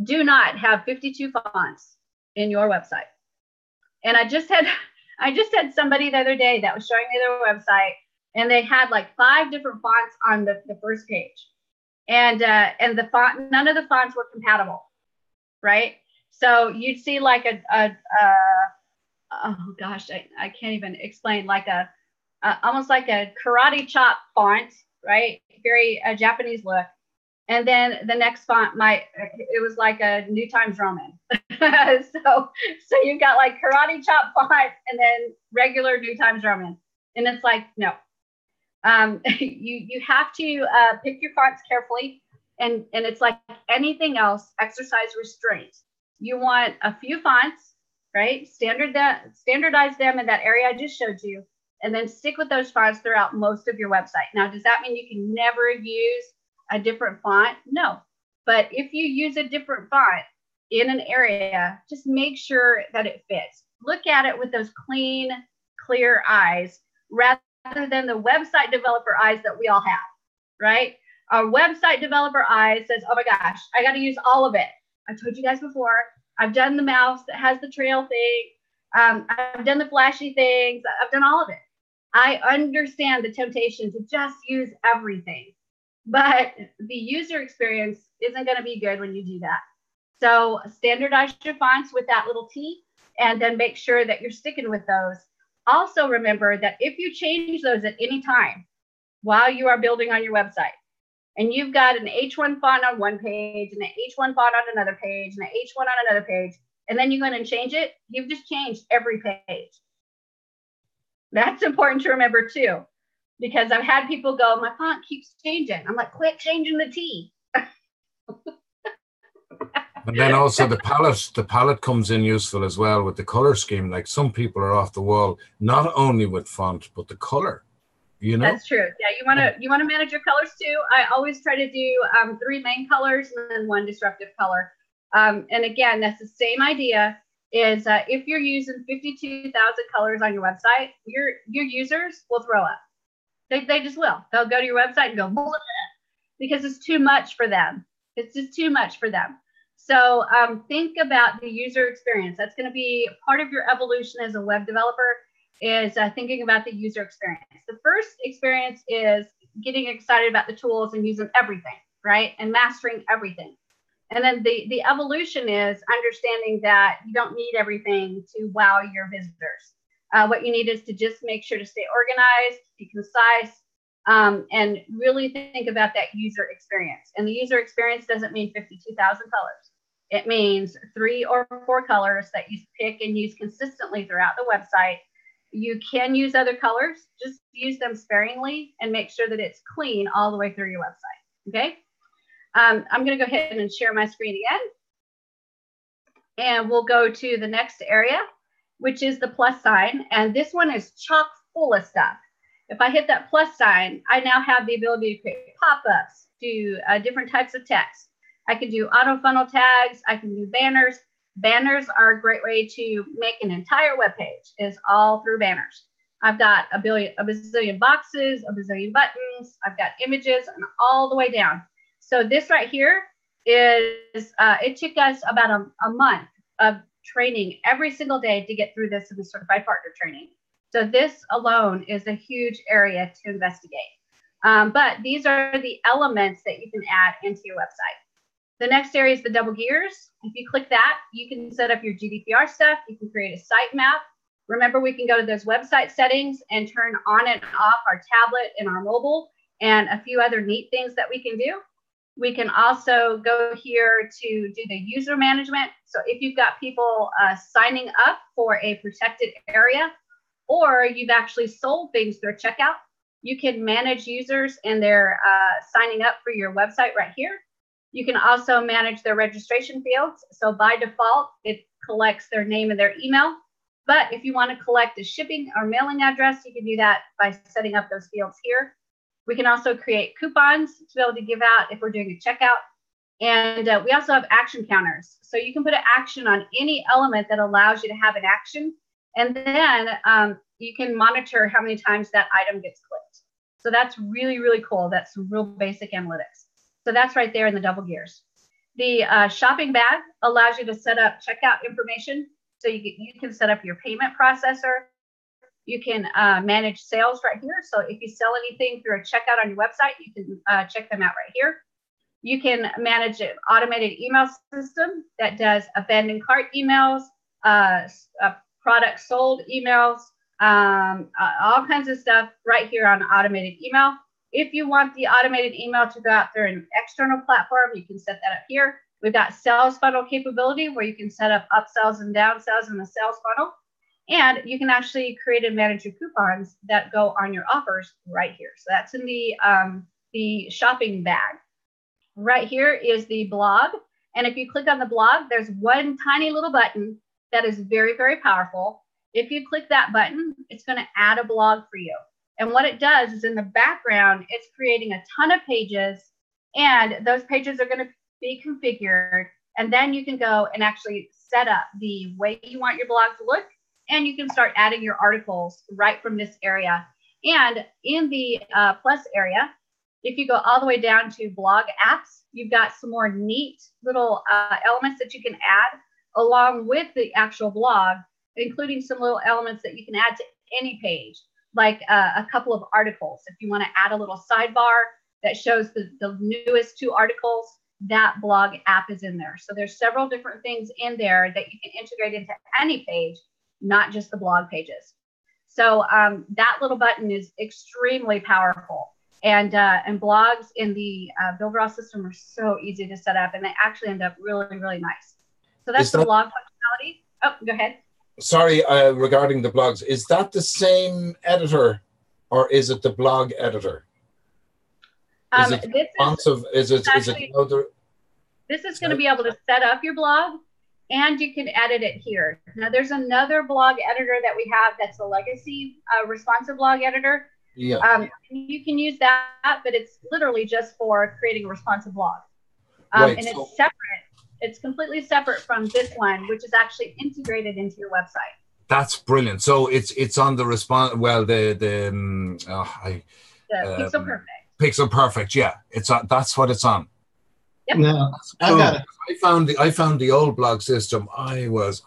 Do not have 52 fonts in your website. And I just had somebody the other day that was showing me their website, and they had like 5 different fonts on the first page, and the font, none of the fonts were compatible, right? So you'd see like oh gosh, I can't even explain, like almost like a karate chop font, right? Very Japanese look. And then the next font it was like a New Times Roman. so you've got like karate chop font and then regular New Times Roman. And it's like, no. You have to pick your fonts carefully. And it's like anything else, exercise restraint. You want a few fonts, right? Standardize them in that area I just showed you, and then stick with those fonts throughout most of your website. Now, does that mean you can never use a different font? No. But if you use a different font in an area, just make sure that it fits. Look at it with those clean, clear eyes, rather than the website developer eyes that we all have, right? Our website developer eyes says, oh my gosh, I got to use all of it. I told you guys before, I've done the mouse that has the trail thing. I've done the flashy things. I've done all of it. I understand the temptation to just use everything, but the user experience isn't going to be good when you do that. So standardize your fonts with that little T, and then make sure that you're sticking with those. Also remember that if you change those at any time while you are building on your website, and you've got an H1 font on one page and an H1 font on another page and an H1 on another page, and then you go in and change it, you've just changed every page. That's important to remember too. because I've had people go, my font keeps changing. I'm like, quit changing the T. And then also the palette comes in useful as well with the color scheme. Like some people are off the wall, not only with font, but the color, you know? That's true. Yeah, you want to manage your colors too. I always try to do 3 main colors and then 1 disruptive color. And again, that's the same idea is if you're using 52,000 colors on your website, your users will throw up. They just will. They'll go to your website and go, blah, because it's too much for them. It's just too much for them. So think about the user experience. That's going to be part of your evolution as a web developer is thinking about the user experience. The first experience is getting excited about the tools and using everything, right? And mastering everything. And then the evolution is understanding that you don't need everything to wow your visitors. What you need is to just make sure to stay organized, be concise, and really think about that user experience. And the user experience doesn't mean 52,000 colors. It means 3 or 4 colors that you pick and use consistently throughout the website. You can use other colors, just use them sparingly and make sure that it's clean all the way through your website, okay? I'm gonna go ahead and share my screen again. And we'll go to the next area, which is the plus sign. And this one is chock full of stuff. If I hit that plus sign, I now have the ability to create pop-ups, do different types of text. I can do auto funnel tags. I can do banners. Banners are a great way to make an entire web page, is all through banners. I've got a bazillion boxes, a bazillion buttons. I've got images and all the way down. So this right here is, it took us about a month of training every single day to get through this in the certified partner training. So this alone is a huge area to investigate. But these are the elements that you can add into your website. The next area is the double gears. If you click that, you can set up your GDPR stuff. You can create a sitemap. Remember, we can go to those website settings and turn on and off our tablet and our mobile and a few other neat things that we can do. We can also go here to do the user management. So if you've got people signing up for a protected area, or you've actually sold things through checkout, you can manage users and their signing up for your website right here. You can also manage their registration fields. So by default, it collects their name and their email. But if you want to collect a shipping or mailing address, you can do that by setting up those fields here. We can also create coupons to be able to give out if we're doing a checkout. And we also have action counters. So you can put an action on any element that allows you to have an action. And then you can monitor how many times that item gets clicked. So that's really, really cool. That's some real basic analytics. So that's right there in the double gears. The shopping bag allows you to set up checkout information. So you can set up your payment processor. You can manage sales right here. So if you sell anything through a checkout on your website, you can check them out right here. You can manage an automated email system that does abandoned cart emails, product sold emails, all kinds of stuff right here on automated email. If you want the automated email to go out through an external platform, you can set that up here. We've got sales funnel capability where you can set up upsells and downsells in the sales funnel. And you can actually create and manage your coupons that go on your offers right here. So that's in the shopping bag. Right here is the blog. And if you click on the blog, there's one tiny little button that is very, very powerful. If you click that button, it's going to add a blog for you. And what it does is in the background, it's creating a ton of pages, and those pages are going to be configured. And then you can go and actually set up the way you want your blog to look, and you can start adding your articles right from this area. And in the plus area, if you go all the way down to blog apps, you've got some more neat little elements that you can add along with the actual blog, including some little elements that you can add to any page, like a couple of articles. If you want to add a little sidebar that shows the newest 2 articles, that blog app is in there. So there's several different things in there that you can integrate into any page, not just the blog pages. So that little button is extremely powerful. And blogs in the Builderall system are so easy to set up, and they actually end up really, really nice. So that's the blog functionality. Oh, go ahead. Sorry, regarding the blogs, is that the same editor or is it the blog editor? Is it responsive? Is it other? This is going to be able to set up your blog, and you can edit it here. Now, there's another blog editor that we have that's a legacy responsive blog editor. Yeah. You can use that, but it's literally just for creating a responsive blog. Right, and it's separate. It's completely separate from this one, which is actually integrated into your website. That's brilliant. So it's on the response. Well, the Pixel Perfect. Pixel Perfect. Yeah, it's on. That's what it's on. Yep. No, I found the old blog system. I was,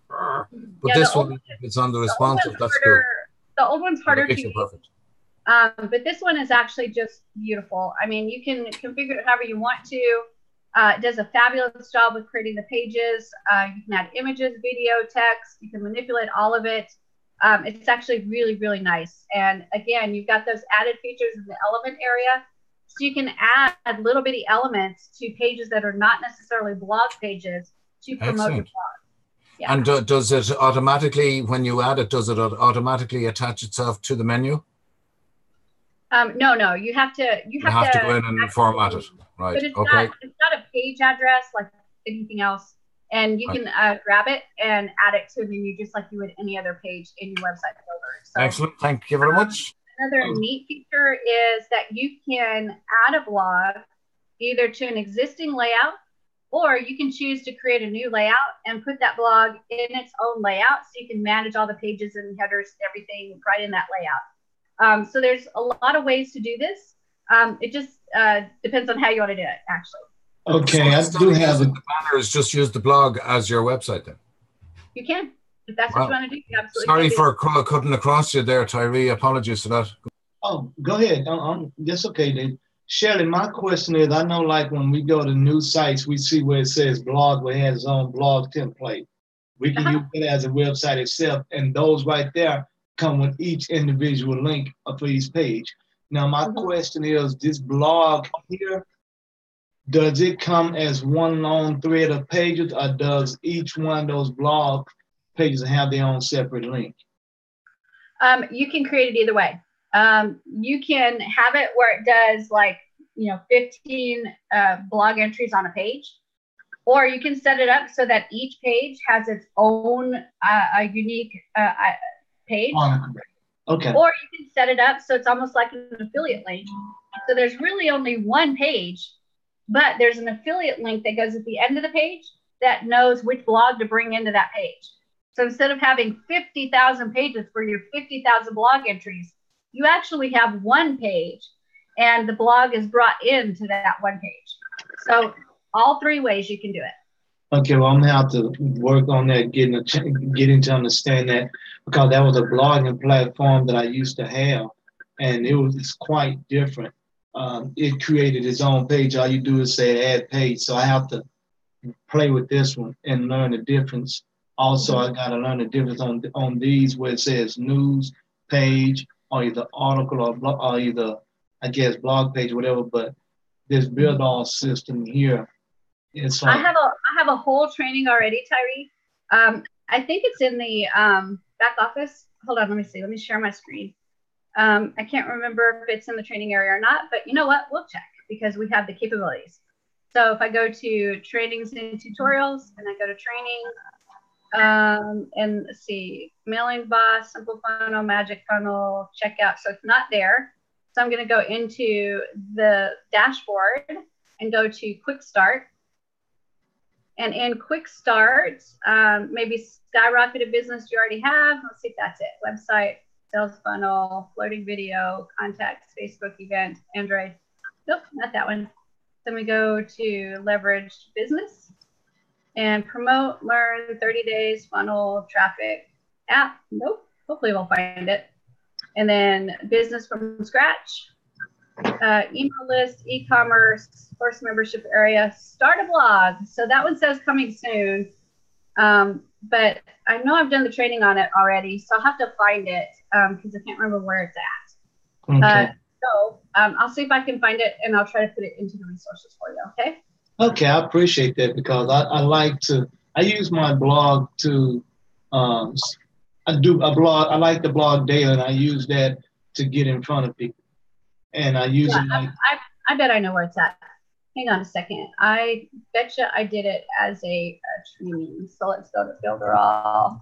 but this one, it's on the responsive. That's good. The old one's harder to use. Perfect. But this one is actually just beautiful. I mean, you can configure it however you want to. It does a fabulous job with creating the pages. You can add images, video, text. You can manipulate all of it. It's actually really, really nice. And again, you've got those added features in the element area. So you can add little bitty elements to pages that are not necessarily blog pages to promote your blog. Yeah. And does it automatically, when you add it, does it automatically attach itself to the menu? No, you have to go in and format it. Right. But it's not a page address like anything else. And you can grab it and add it to a menu just like you would any other page in your website builder. So, excellent. Thank you very much. Another neat feature is that you can add a blog either to an existing layout, or you can choose to create a new layout and put that blog in its own layout so you can manage all the pages and headers and everything right in that layout. So there's a lot of ways to do this. It just depends on how you want to do it, actually. Okay, I do have the banners. Just use the blog as your website then. You can. If that's what you want to do, you absolutely Sorry can for cutting across you there, Tyree. Apologies for that. Oh, go ahead. That's okay, then. Shelley, my question is, I know like when we go to new sites, we see where it says blog, where it has its own blog template. We can use it as a website itself, and those right there come with each individual link for each page. Now, my question is, this blog here, does it come as one long thread of pages, or does each one of those blog pages have their own separate link? You can create it either way. You can have it where it does 15 blog entries on a page, or you can set it up so that each page has its own a unique page. Okay. Or you can set it up so it's almost like an affiliate link. So there's really only one page, but there's an affiliate link that goes at the end of the page that knows which blog to bring into that page. So instead of having 50,000 pages for your 50,000 blog entries, you actually have one page and the blog is brought into that one page. So all three ways you can do it. Okay, well, I'm gonna have to work on that, getting to understand that, because that was a blogging platform that I used to have, and it's quite different. It created its own page. All you do is say add page. So I have to play with this one and learn the difference. Also, I got to learn the difference on these where it says news page or either article or either, I guess, blog page, whatever. But this build all system here, it's like, I have a whole training already, Tyree. I think it's in the back office. Hold on, let me see. Let me share my screen. I can't remember if it's in the training area or not, but you know what? We'll check because we have the capabilities. So if I go to trainings and tutorials and I go to training, and let's see, mailing boss, simple funnel, magic funnel, checkout. So it's not there. So I'm going to go into the dashboard and go to quick start. And in quick start, maybe skyrocketed business you already have. Let's see if that's it. Website, sales funnel, floating video, contacts, Facebook event, Android. Nope, not that one. Then we go to leverage business and promote, learn, 30 days, funnel, traffic, app. Nope, hopefully we'll find it. And then business from scratch, email list, e-commerce, course membership area, start a blog. So that one says coming soon. But I know I've done the training on it already, so I'll have to find it because I can't remember where it's at. okay. So I'll see if I can find it and I'll try to put it into the resources for you, okay? Okay, I appreciate that because I use my blog to, I like the blog daily, and I use that to get in front of people. And I use it like. I bet I know where it's at. Hang on a second. I betcha I did it as a training. So let's go to Builderall.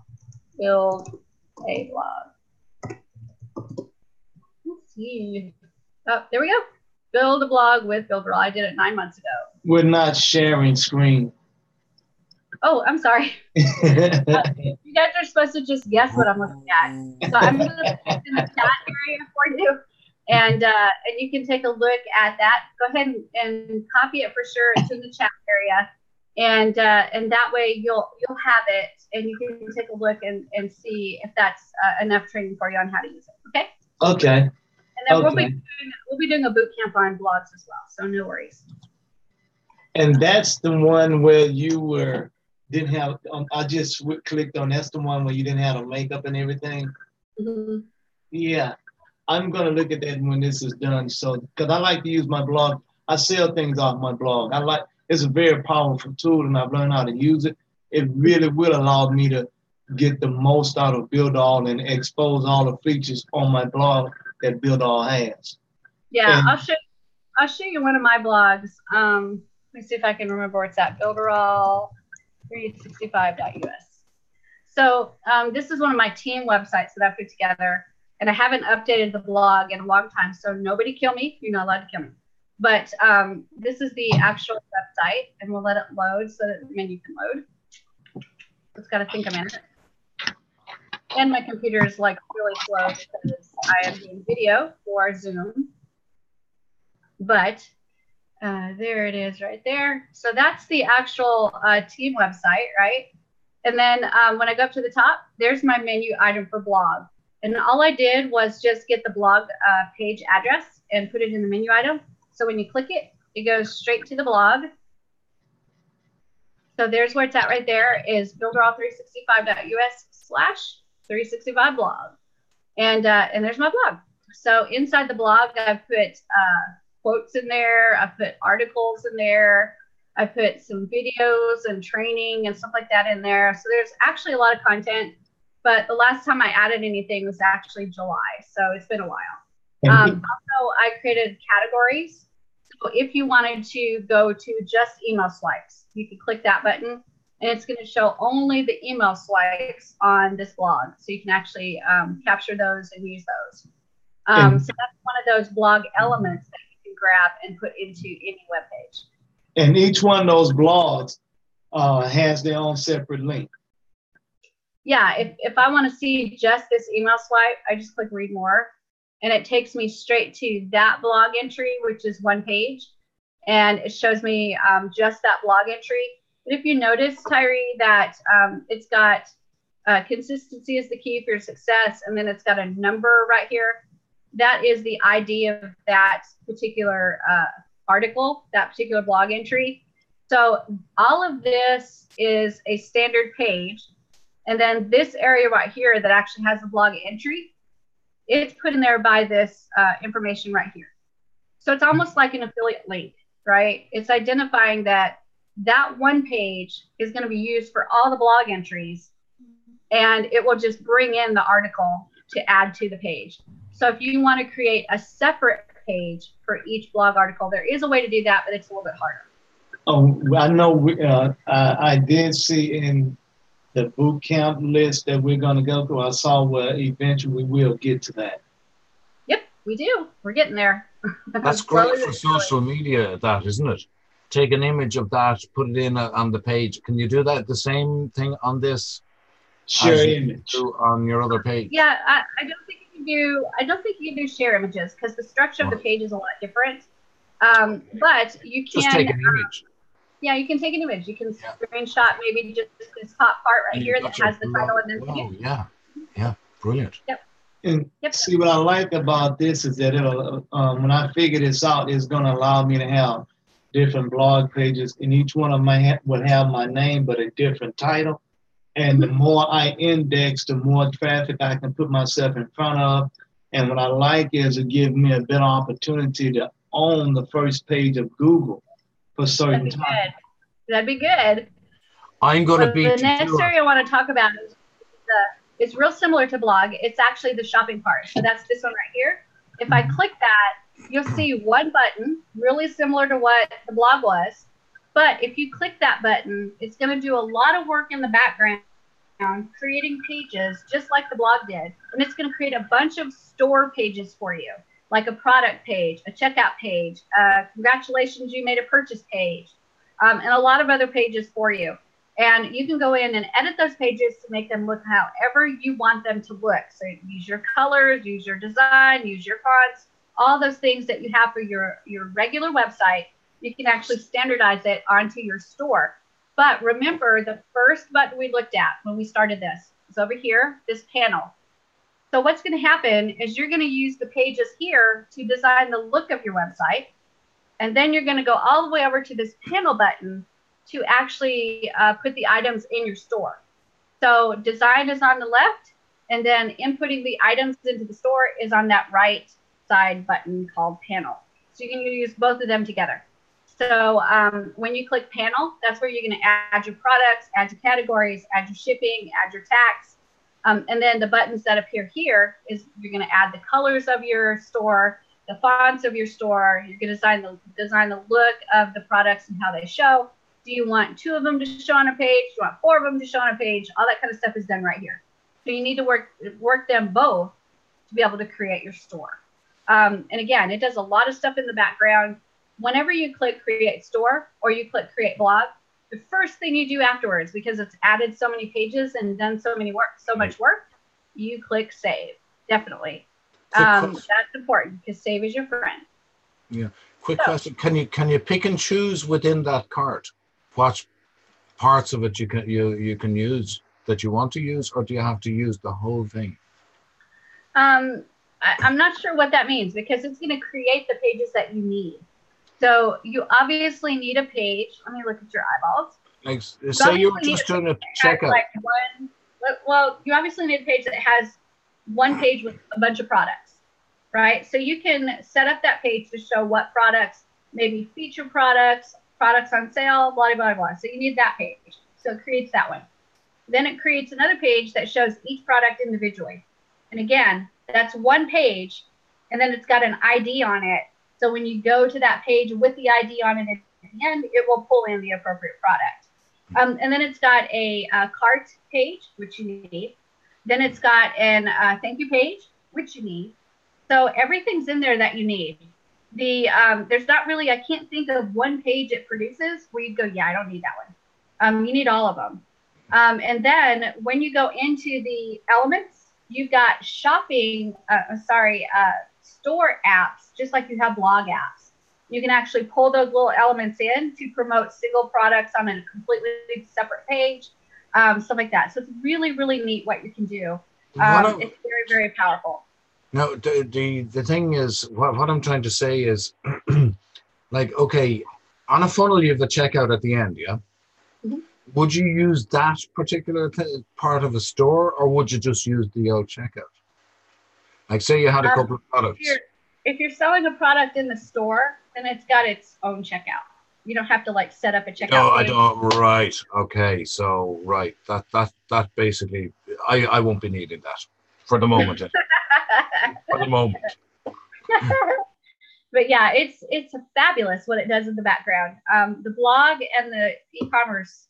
Build a blog. Let's see. Oh, there we go. Build a blog with Builderall. I did it 9 months ago. We're not sharing screen. Oh, I'm sorry. You guys are supposed to just guess what I'm looking at. So I'm going to put it in the chat area for you. And you can take a look at that. Go ahead and copy it for sure. It's in the chat area. And that way you'll have it and you can take a look and see if that's enough training for you on how to use it. Okay? Okay. And then we'll be doing a boot camp on blogs as well. So no worries. And that's the one where you didn't have, I just clicked on, that's the one where you didn't have the makeup and everything. Mm-hmm. Yeah. I'm going to look at that when this is done. So, because I like to use my blog. I sell things off my blog. It's a very powerful tool and I've learned how to use it. It really will allow me to get the most out of Builderall and expose all the features on my blog that Builderall has. Yeah, and I'll show you one of my blogs. Let me see if I can remember where it's at. Builderall365.us. So this is one of my team websites that I put together. And I haven't updated the blog in a long time, so nobody kill me. You're not allowed to kill me. But this is the actual website, and we'll let it load so that the menu can load. It's got to think a minute. And my computer is like really slow because I am doing video for Zoom. But there it is right there. So that's the actual team website, right? And then when I go up to the top, there's my menu item for blog. And all I did was just get the blog page address and put it in the menu item. So when you click it, it goes straight to the blog. So there's where it's at right there is builderall365.us/365blog. And there's my blog. So inside the blog, I've put quotes in there. I've put articles in there. I put some videos and training and stuff like that in there. So there's actually a lot of content. But the last time I added anything was actually July, so it's been a while. Also, I created categories. So if you wanted to go to just email swipes, you can click that button, and it's going to show only the email swipes on this blog. So you can actually capture those and use those. So that's one of those blog elements that you can grab and put into any web page. And each one of those blogs has their own separate link. Yeah, if I want to see just this email swipe, I just click read more and it takes me straight to that blog entry, which is one page. And it shows me just that blog entry. But if you notice, Tyree, that it's got consistency is the key for your success. And then it's got a number right here. That is the ID of that particular article, that particular blog entry. So all of this is a standard page. And then this area right here that actually has the blog entry, it's put in there by this information right here. So it's almost like an affiliate link, right? It's identifying that one page is going to be used for all the blog entries, and it will just bring in the article to add to the page. So if you want to create a separate page for each blog article, there is a way to do that, but it's a little bit harder. Oh, I know. I did see in the boot camp list that we're going to go through, I saw where eventually we'll get to that. Yep, we do. We're getting there. That's great for social media, that, isn't it? Take an image of that, put it in on the page. Can you do that, the same thing on this? Share image. On your other page? Yeah, I don't think you can do, you can do share images because the structure of the page is a lot different. But you can just take an image. Yeah, you can take an image. You can screenshot maybe just this top part right here that has the title and then yeah, brilliant. Yep. And see, what I like about this is that it'll, when I figure this out, it's going to allow me to have different blog pages, and each one of them would have my name but a different title. And the more I index, the more traffic I can put myself in front of. And what I like is it gives me a better opportunity to own the first page of Google for certain time. That'd be good. I'm going to be the next area I want to talk about is It's real similar to blog. It's actually the shopping part. So that's this one right here. If I click that, you'll see one button, really similar to what the blog was. But if you click that button, it's going to do a lot of work in the background, creating pages just like the blog did. And it's going to create a bunch of store pages for you, like a product page, a checkout page, congratulations, you made a purchase page, and a lot of other pages for you. And you can go in and edit those pages to make them look however you want them to look. So use your colors, use your design, use your fonts, all those things that you have for your regular website. You can actually standardize it onto your store. But remember, the first button we looked at when we started this is over here, this panel. So what's going to happen is you're going to use the pages here to design the look of your website. And then you're going to go all the way over to this panel button to actually put the items in your store. So design is on the left, and then inputting the items into the store is on that right side button called panel. So you can use both of them together. So when you click panel, that's where you're going to add your products, add your categories, add your shipping, add your tax. And then the buttons that appear here is you're going to add the colors of your store, the fonts of your store. You're going to design the look of the products and how they show. Do you want 2 of them to show on a page? Do you want 4 of them to show on a page? All that kind of stuff is done right here. So you need to work them both to be able to create your store. And again, it does a lot of stuff in the background. Whenever you click create store or you click create blog, the first thing you do afterwards, because it's added so many pages and done so much work, you click save. Definitely. That's important because save is your friend. Yeah. Quick question: Can you pick and choose within that cart what parts of it you can use that you want to use, or do you have to use the whole thing? I'm not sure what that means because it's going to create the pages that you need. So you obviously need a page. Let me look at your eyeballs. Like, say you were just doing a checkout. Well, you obviously need a page that has one page with a bunch of products, right? So you can set up that page to show what products, maybe feature products, products on sale, blah, blah, blah. So you need that page. So it creates that one. Then it creates another page that shows each product individually. And again, that's one page, and then it's got an ID on it. So when you go to that page with the ID on it at the end, it will pull in the appropriate product. And then it's got a cart page, which you need. Then it's got an thank you page, which you need. So everything's in there that you need. There's not really, I can't think of one page it produces where you go, yeah, I don't need that one. You need all of them. And then when you go into the elements, you've got store apps, just like you have blog apps. You can actually pull those little elements in to promote single products on a completely separate page, stuff like that. So it's really, really neat what you can do. It's very, very powerful. No, the thing is, what I'm trying to say is, like, okay, on a funnel you have the checkout at the end, yeah? Mm-hmm. Would you use that particular part of a store, or would you just use the old checkout? Like, say you had a couple of products. If you're selling a product in the store, then it's got its own checkout. You don't have to like set up a checkout. No, I don't. Right. Okay. So, right. That basically, I won't be needing that for the moment. For the moment. But yeah, it's fabulous what it does in the background. The blog and the e-commerce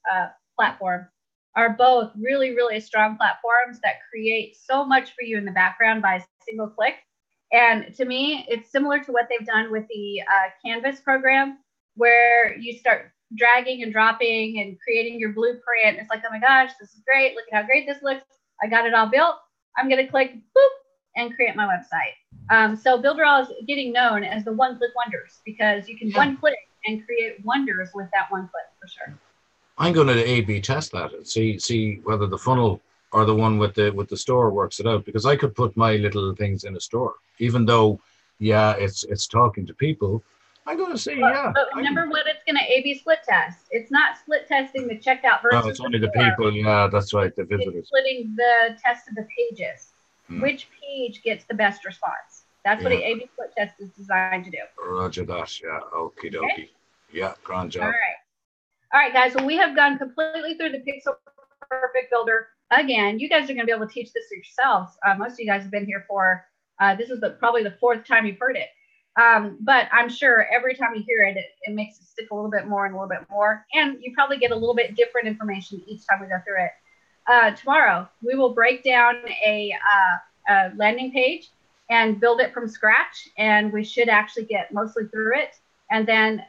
platform are both really, really strong platforms that create so much for you in the background by a single click. And to me, it's similar to what they've done with the Canvas program, where you start dragging and dropping and creating your blueprint. It's like, oh my gosh, this is great. Look at how great this looks. I got it all built. I'm going to click boop and create my website. So Builderall is getting known as the one-click wonders because you can one click and create wonders with that one click for sure. I'm going to A/B test that and see whether the funnel or the one with the store works it out, because I could put my little things in a store, even though, yeah, it's talking to people. I'm going to say, yeah. But remember what it's going to A/B split test. It's not split testing the checkout versus. No, it's only the people. Yeah, that's right. The visitors. It's splitting the test of the pages. Which page gets the best response? That's what an A/B split test is designed to do. Roger that. Yeah. Okie dokie. Okay. Yeah. Grand job. All right, guys. Well, we have gone completely through the Pixel Perfect Builder. again, you guys are going to be able to teach this yourselves. Most of you guys have been here for, this is probably the 4th time you've heard it. But I'm sure every time you hear it, it makes it stick a little bit more and a little bit more. And you probably get a little bit different information each time we go through it. Tomorrow, we will break down a landing page and build it from scratch. And we should actually get mostly through it. And then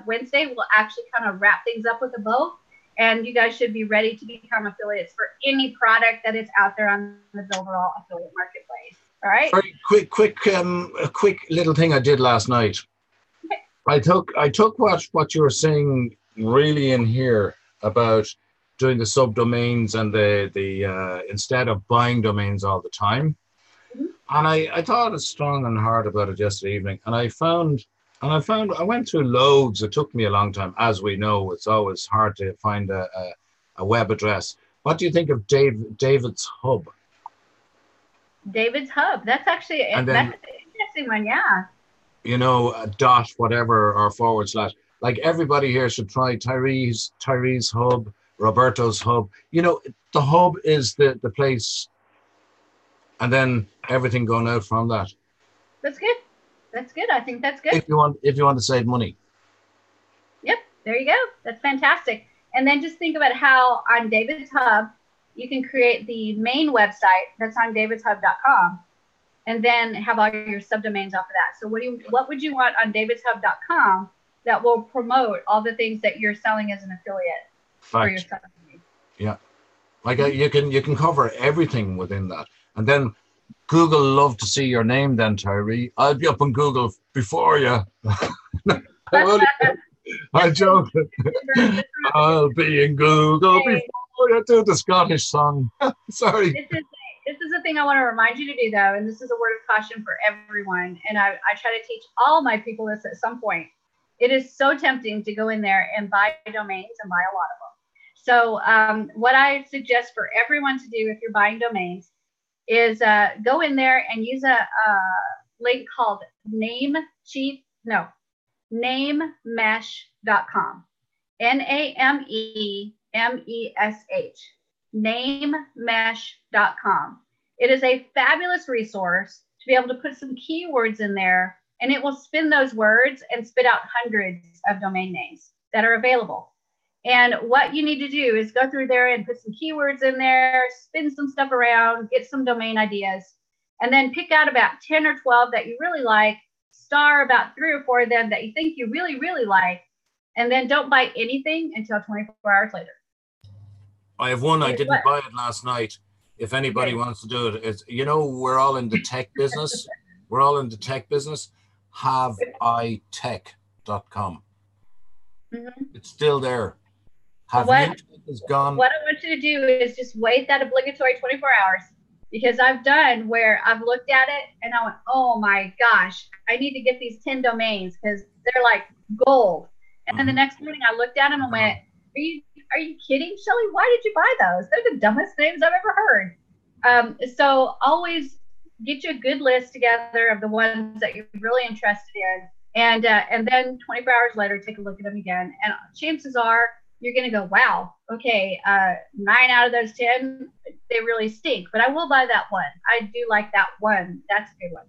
Wednesday, we'll actually kind of wrap things up with a bow. And you guys should be ready to become affiliates for any product that is out there on the Builderall affiliate marketplace. All right. Very quick little thing I did last night. Okay. I took what you were saying really in here about doing the subdomains and the instead of buying domains all the time. Mm-hmm. And I thought strong and hard about it yesterday evening, and I went through loads. It took me a long time. As we know, it's always hard to find a web address. What do you think of David's Hub? David's Hub. That's actually that's an interesting one. Yeah. You know, a dot whatever or / like everybody here should try Tyree's Hub, Roberto's Hub. You know, the hub is the place, and then everything going out from that. That's good. That's good. I think that's good. If you want to save money. Yep. There you go. That's fantastic. And then just think about how on David's Hub, you can create the main website that's on davidshub.com and then have all your subdomains off of that. So what would you want on davidshub.com that will promote all the things that you're selling as an affiliate for your subdomain? Yeah. Like you can cover everything within that. And then Google love to see your name then, Tyree. I'll be up on Google before you. I joke. I'll be in Google before you do the Scottish song. Sorry. This is the thing I want to remind you to do, though, and this is a word of caution for everyone. And I try to teach all my people this at some point. It is so tempting to go in there and buy domains and buy a lot of them. So what I suggest for everyone to do if you're buying domains is go in there and use a link called namemesh.com. NAMEMESH. Namemesh.com. It is a fabulous resource to be able to put some keywords in there, and it will spin those words and spit out hundreds of domain names that are available. And what you need to do is go through there and put some keywords in there, spin some stuff around, get some domain ideas, and then pick out about 10 or 12 that you really like, star about 3 or 4 of them that you think you really, really like, and then don't buy anything until 24 hours later. I have one. I didn't buy it last night. If anybody wants to do it, it's, you know, we're all in the tech business. We're all in the tech business. HaveITech.com. Mm-hmm. It's still there. Is gone. What I want you to do is just wait that obligatory 24 hours, because I've done where I've looked at it and I went, oh my gosh, I need to get these 10 domains because they're like gold. And then the next morning I looked at them and went, are you kidding, Shelly? Why did you buy those? They're the dumbest names I've ever heard. So always get you a good list together of the ones that you're really interested in. And then 24 hours later, take a look at them again. And chances are you're going to go, wow, okay, 9 out of those 10, they really stink. But I will buy that one. I do like that one. That's a good one.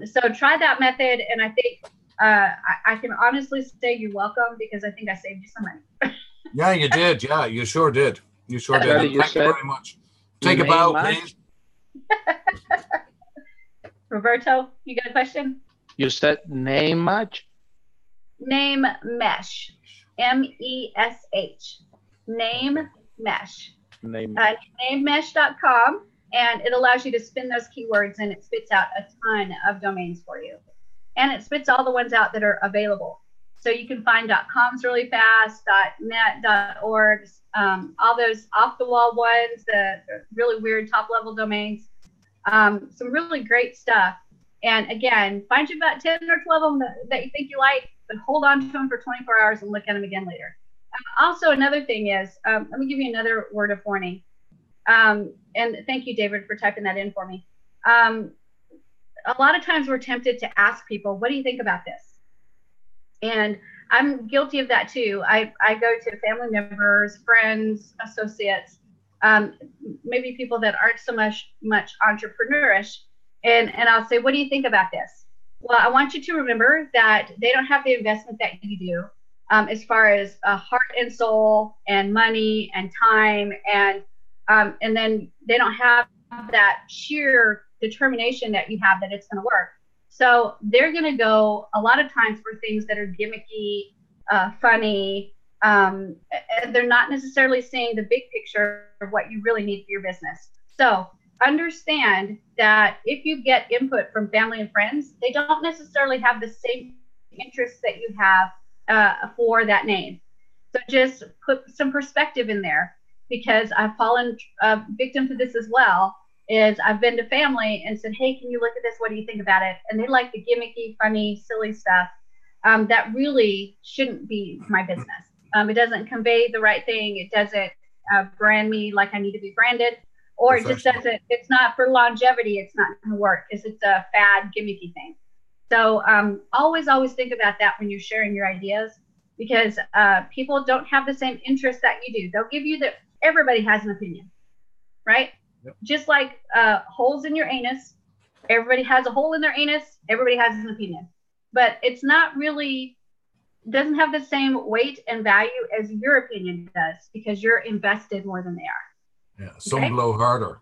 So try that method. And I think I can honestly say you're welcome, because I think I saved you some money. Yeah, you did. Yeah, you sure did. You sure did. Thank you very much. Take a bow, please. Roberto, you got a question? You said name match? Name mesh. MESH. Name mesh. Namemesh.com, and it allows you to spin those keywords, and it spits out a ton of domains for you. And it spits all the ones out that are available. So you can find .coms really fast, .net, .org, all those off-the-wall ones, the really weird top-level domains, some really great stuff. And again, find you about 10 or 12 of them that you think you like, but hold on to them for 24 hours and look at them again later. Also, another thing is, let me give you another word of warning. And thank you, David, for typing that in for me. A lot of times we're tempted to ask people, what do you think about this? And I'm guilty of that too. I go to family members, friends, associates, maybe people that aren't so much entrepreneurish, and I'll say, what do you think about this? Well, I want you to remember that they don't have the investment that you do, as far as heart and soul and money and time, and then they don't have that sheer determination that you have that it's going to work. So they're going to go a lot of times for things that are gimmicky, funny, and they're not necessarily seeing the big picture of what you really need for your business. So understand that if you get input from family and friends, they don't necessarily have the same interests that you have for that name. So just put some perspective in there, because I've fallen victim to this as well. Is I've been to family and said, hey, can you look at this? What do you think about it? And they like the gimmicky, funny, silly stuff that really shouldn't be my business. It doesn't convey the right thing. It doesn't brand me like I need to be branded, or it just doesn't, it's not for longevity. It's not going to work because it's a fad, gimmicky thing. So always think about that when you're sharing your ideas, because people don't have the same interest that you do. They'll give you everybody has an opinion, right? Yep. Just like holes in your anus, everybody has a hole in their anus, everybody has an opinion, but it's not really, doesn't have the same weight and value as your opinion does, because you're invested more than they are. Yeah, some blow harder.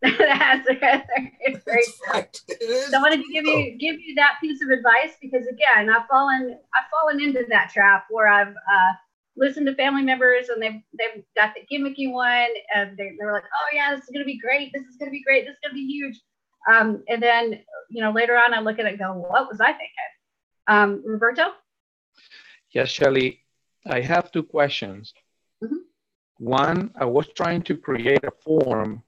That's it's very true. So I wanted to give you that piece of advice, because again, I've fallen into that trap where I've listened to family members and they've got the gimmicky one, and they were like, oh yeah, this is gonna be great, this is gonna be great, this is gonna be huge, and then later on I look at it and go, what was I thinking? Roberto? Yes, Shelly, I have two questions. Mm-hmm. One, I was trying to create a form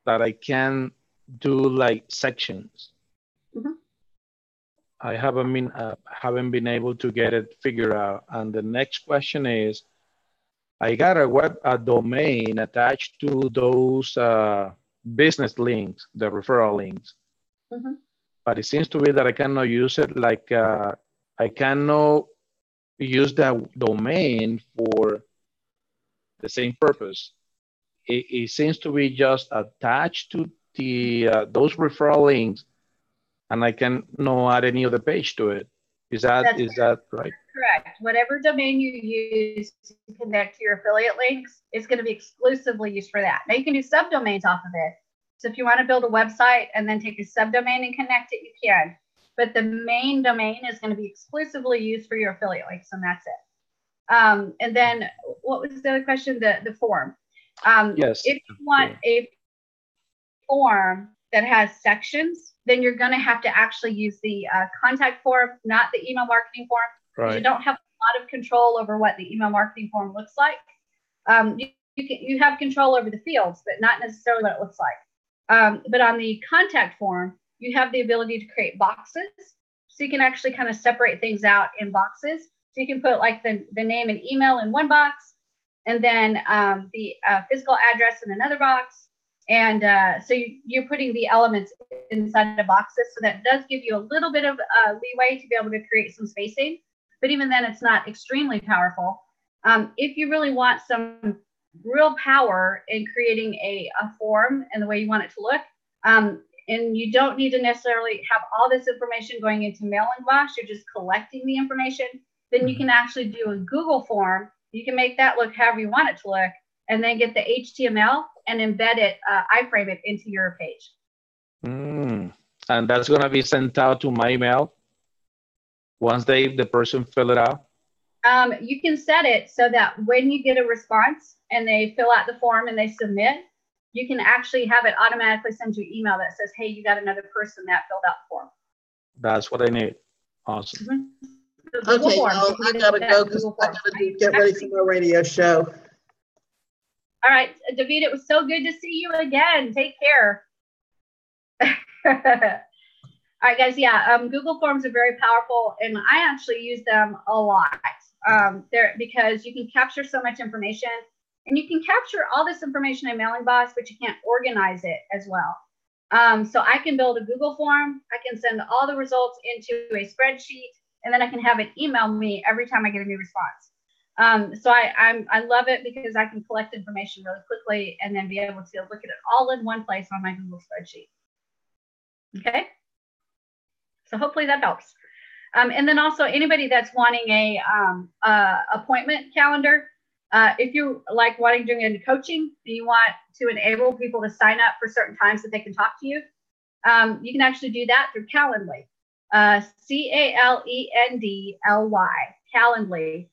that I can do like sections. Mm-hmm. I haven't been able to get it figured out. And the next question is, I got a domain attached to those business links, the referral links. Mm-hmm. But it seems to be that I cannot use it. Like I cannot use that domain for the same purpose. It seems to be just attached to the those referral links, and I can not add any other page to it. Is that right? Correct. Whatever domain you use to connect to your affiliate links is going to be exclusively used for that. Now you can do subdomains off of it. So if you want to build a website and then take a subdomain and connect it, you can. But the main domain is going to be exclusively used for your affiliate links, and that's it. And then what was the other question? The form. Yes. If you want a form that has sections, then you're going to have to actually use the contact form, not the email marketing form. Right. You don't have a lot of control over what the email marketing form looks like. You have control over the fields, but not necessarily what it looks like. But on the contact form, you have the ability to create boxes. So you can actually kind of separate things out in boxes. So you can put like the name and email in one box, and then the physical address in another box. And so you're putting the elements inside the boxes. So that does give you a little bit of leeway to be able to create some spacing. But even then, it's not extremely powerful. If you really want some real power in creating a form and the way you want it to look, and you don't need to necessarily have all this information going into MailInBox, you're just collecting the information, then you can actually do a Google form. You can make that look however you want it to look, and then get the HTML and embed it, iframe it into your page. And that's going to be sent out to my email once the person fill it out? You can set it so that when you get a response and they fill out the form and they submit, you can actually have it automatically send you an email that says, hey, you got another person that filled out the form. That's what I need. Awesome. Mm-hmm. Okay, well, I gotta go because I gotta get ready for my radio show. All right, David, it was so good to see you again. Take care. All right, guys. Yeah, Google Forms are very powerful, and I actually use them a lot. Because you can capture so much information, and you can capture all this information in MailInBox, but you can't organize it as well. So I can build a Google form. I can send all the results into a spreadsheet, and then I can have it email me every time I get a new response. So I love it because I can collect information really quickly and then be able to look at it all in one place on my Google spreadsheet. Okay. So hopefully that helps. And then also anybody that's wanting a appointment calendar, if you like wanting to do into coaching and you want to enable people to sign up for certain times that they can talk to you, you can actually do that through Calendly, Calendly, Calendly.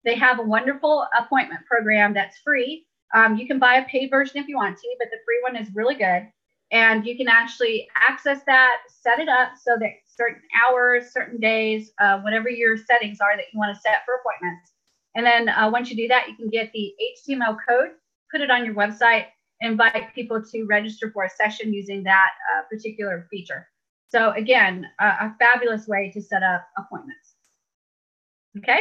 They have a wonderful appointment program that's free. You can buy a paid version if you want to, but the free one is really good. And you can actually access that, set it up so that certain hours, certain days, whatever your settings are that you want to set for appointments. And then once you do that, you can get the HTML code, put it on your website, invite people to register for a session using that particular feature. So again, a fabulous way to set up appointments. Okay.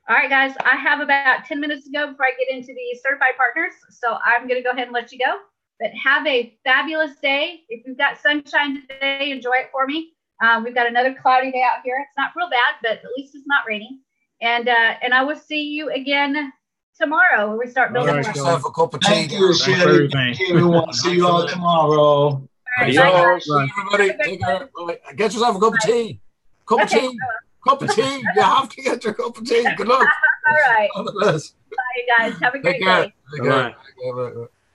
All right, guys, I have about 10 minutes to go before I get into the certified partners. So I'm going to go ahead and let you go. But have a fabulous day. If you've got sunshine today, enjoy it for me. We've got another cloudy day out here. It's not real bad, but at least it's not raining. And I will see you again tomorrow when we start building. Get yourself a cup of tea. Thank you, Shelly. Thank you, everyone. See you all tomorrow. All right, Everybody, take care. Get yourself a cup of tea. Cup of tea. Cup of tea. You have to get your cup of tea. Good luck. All right. All the best. Bye, guys. Have a great day. Take care.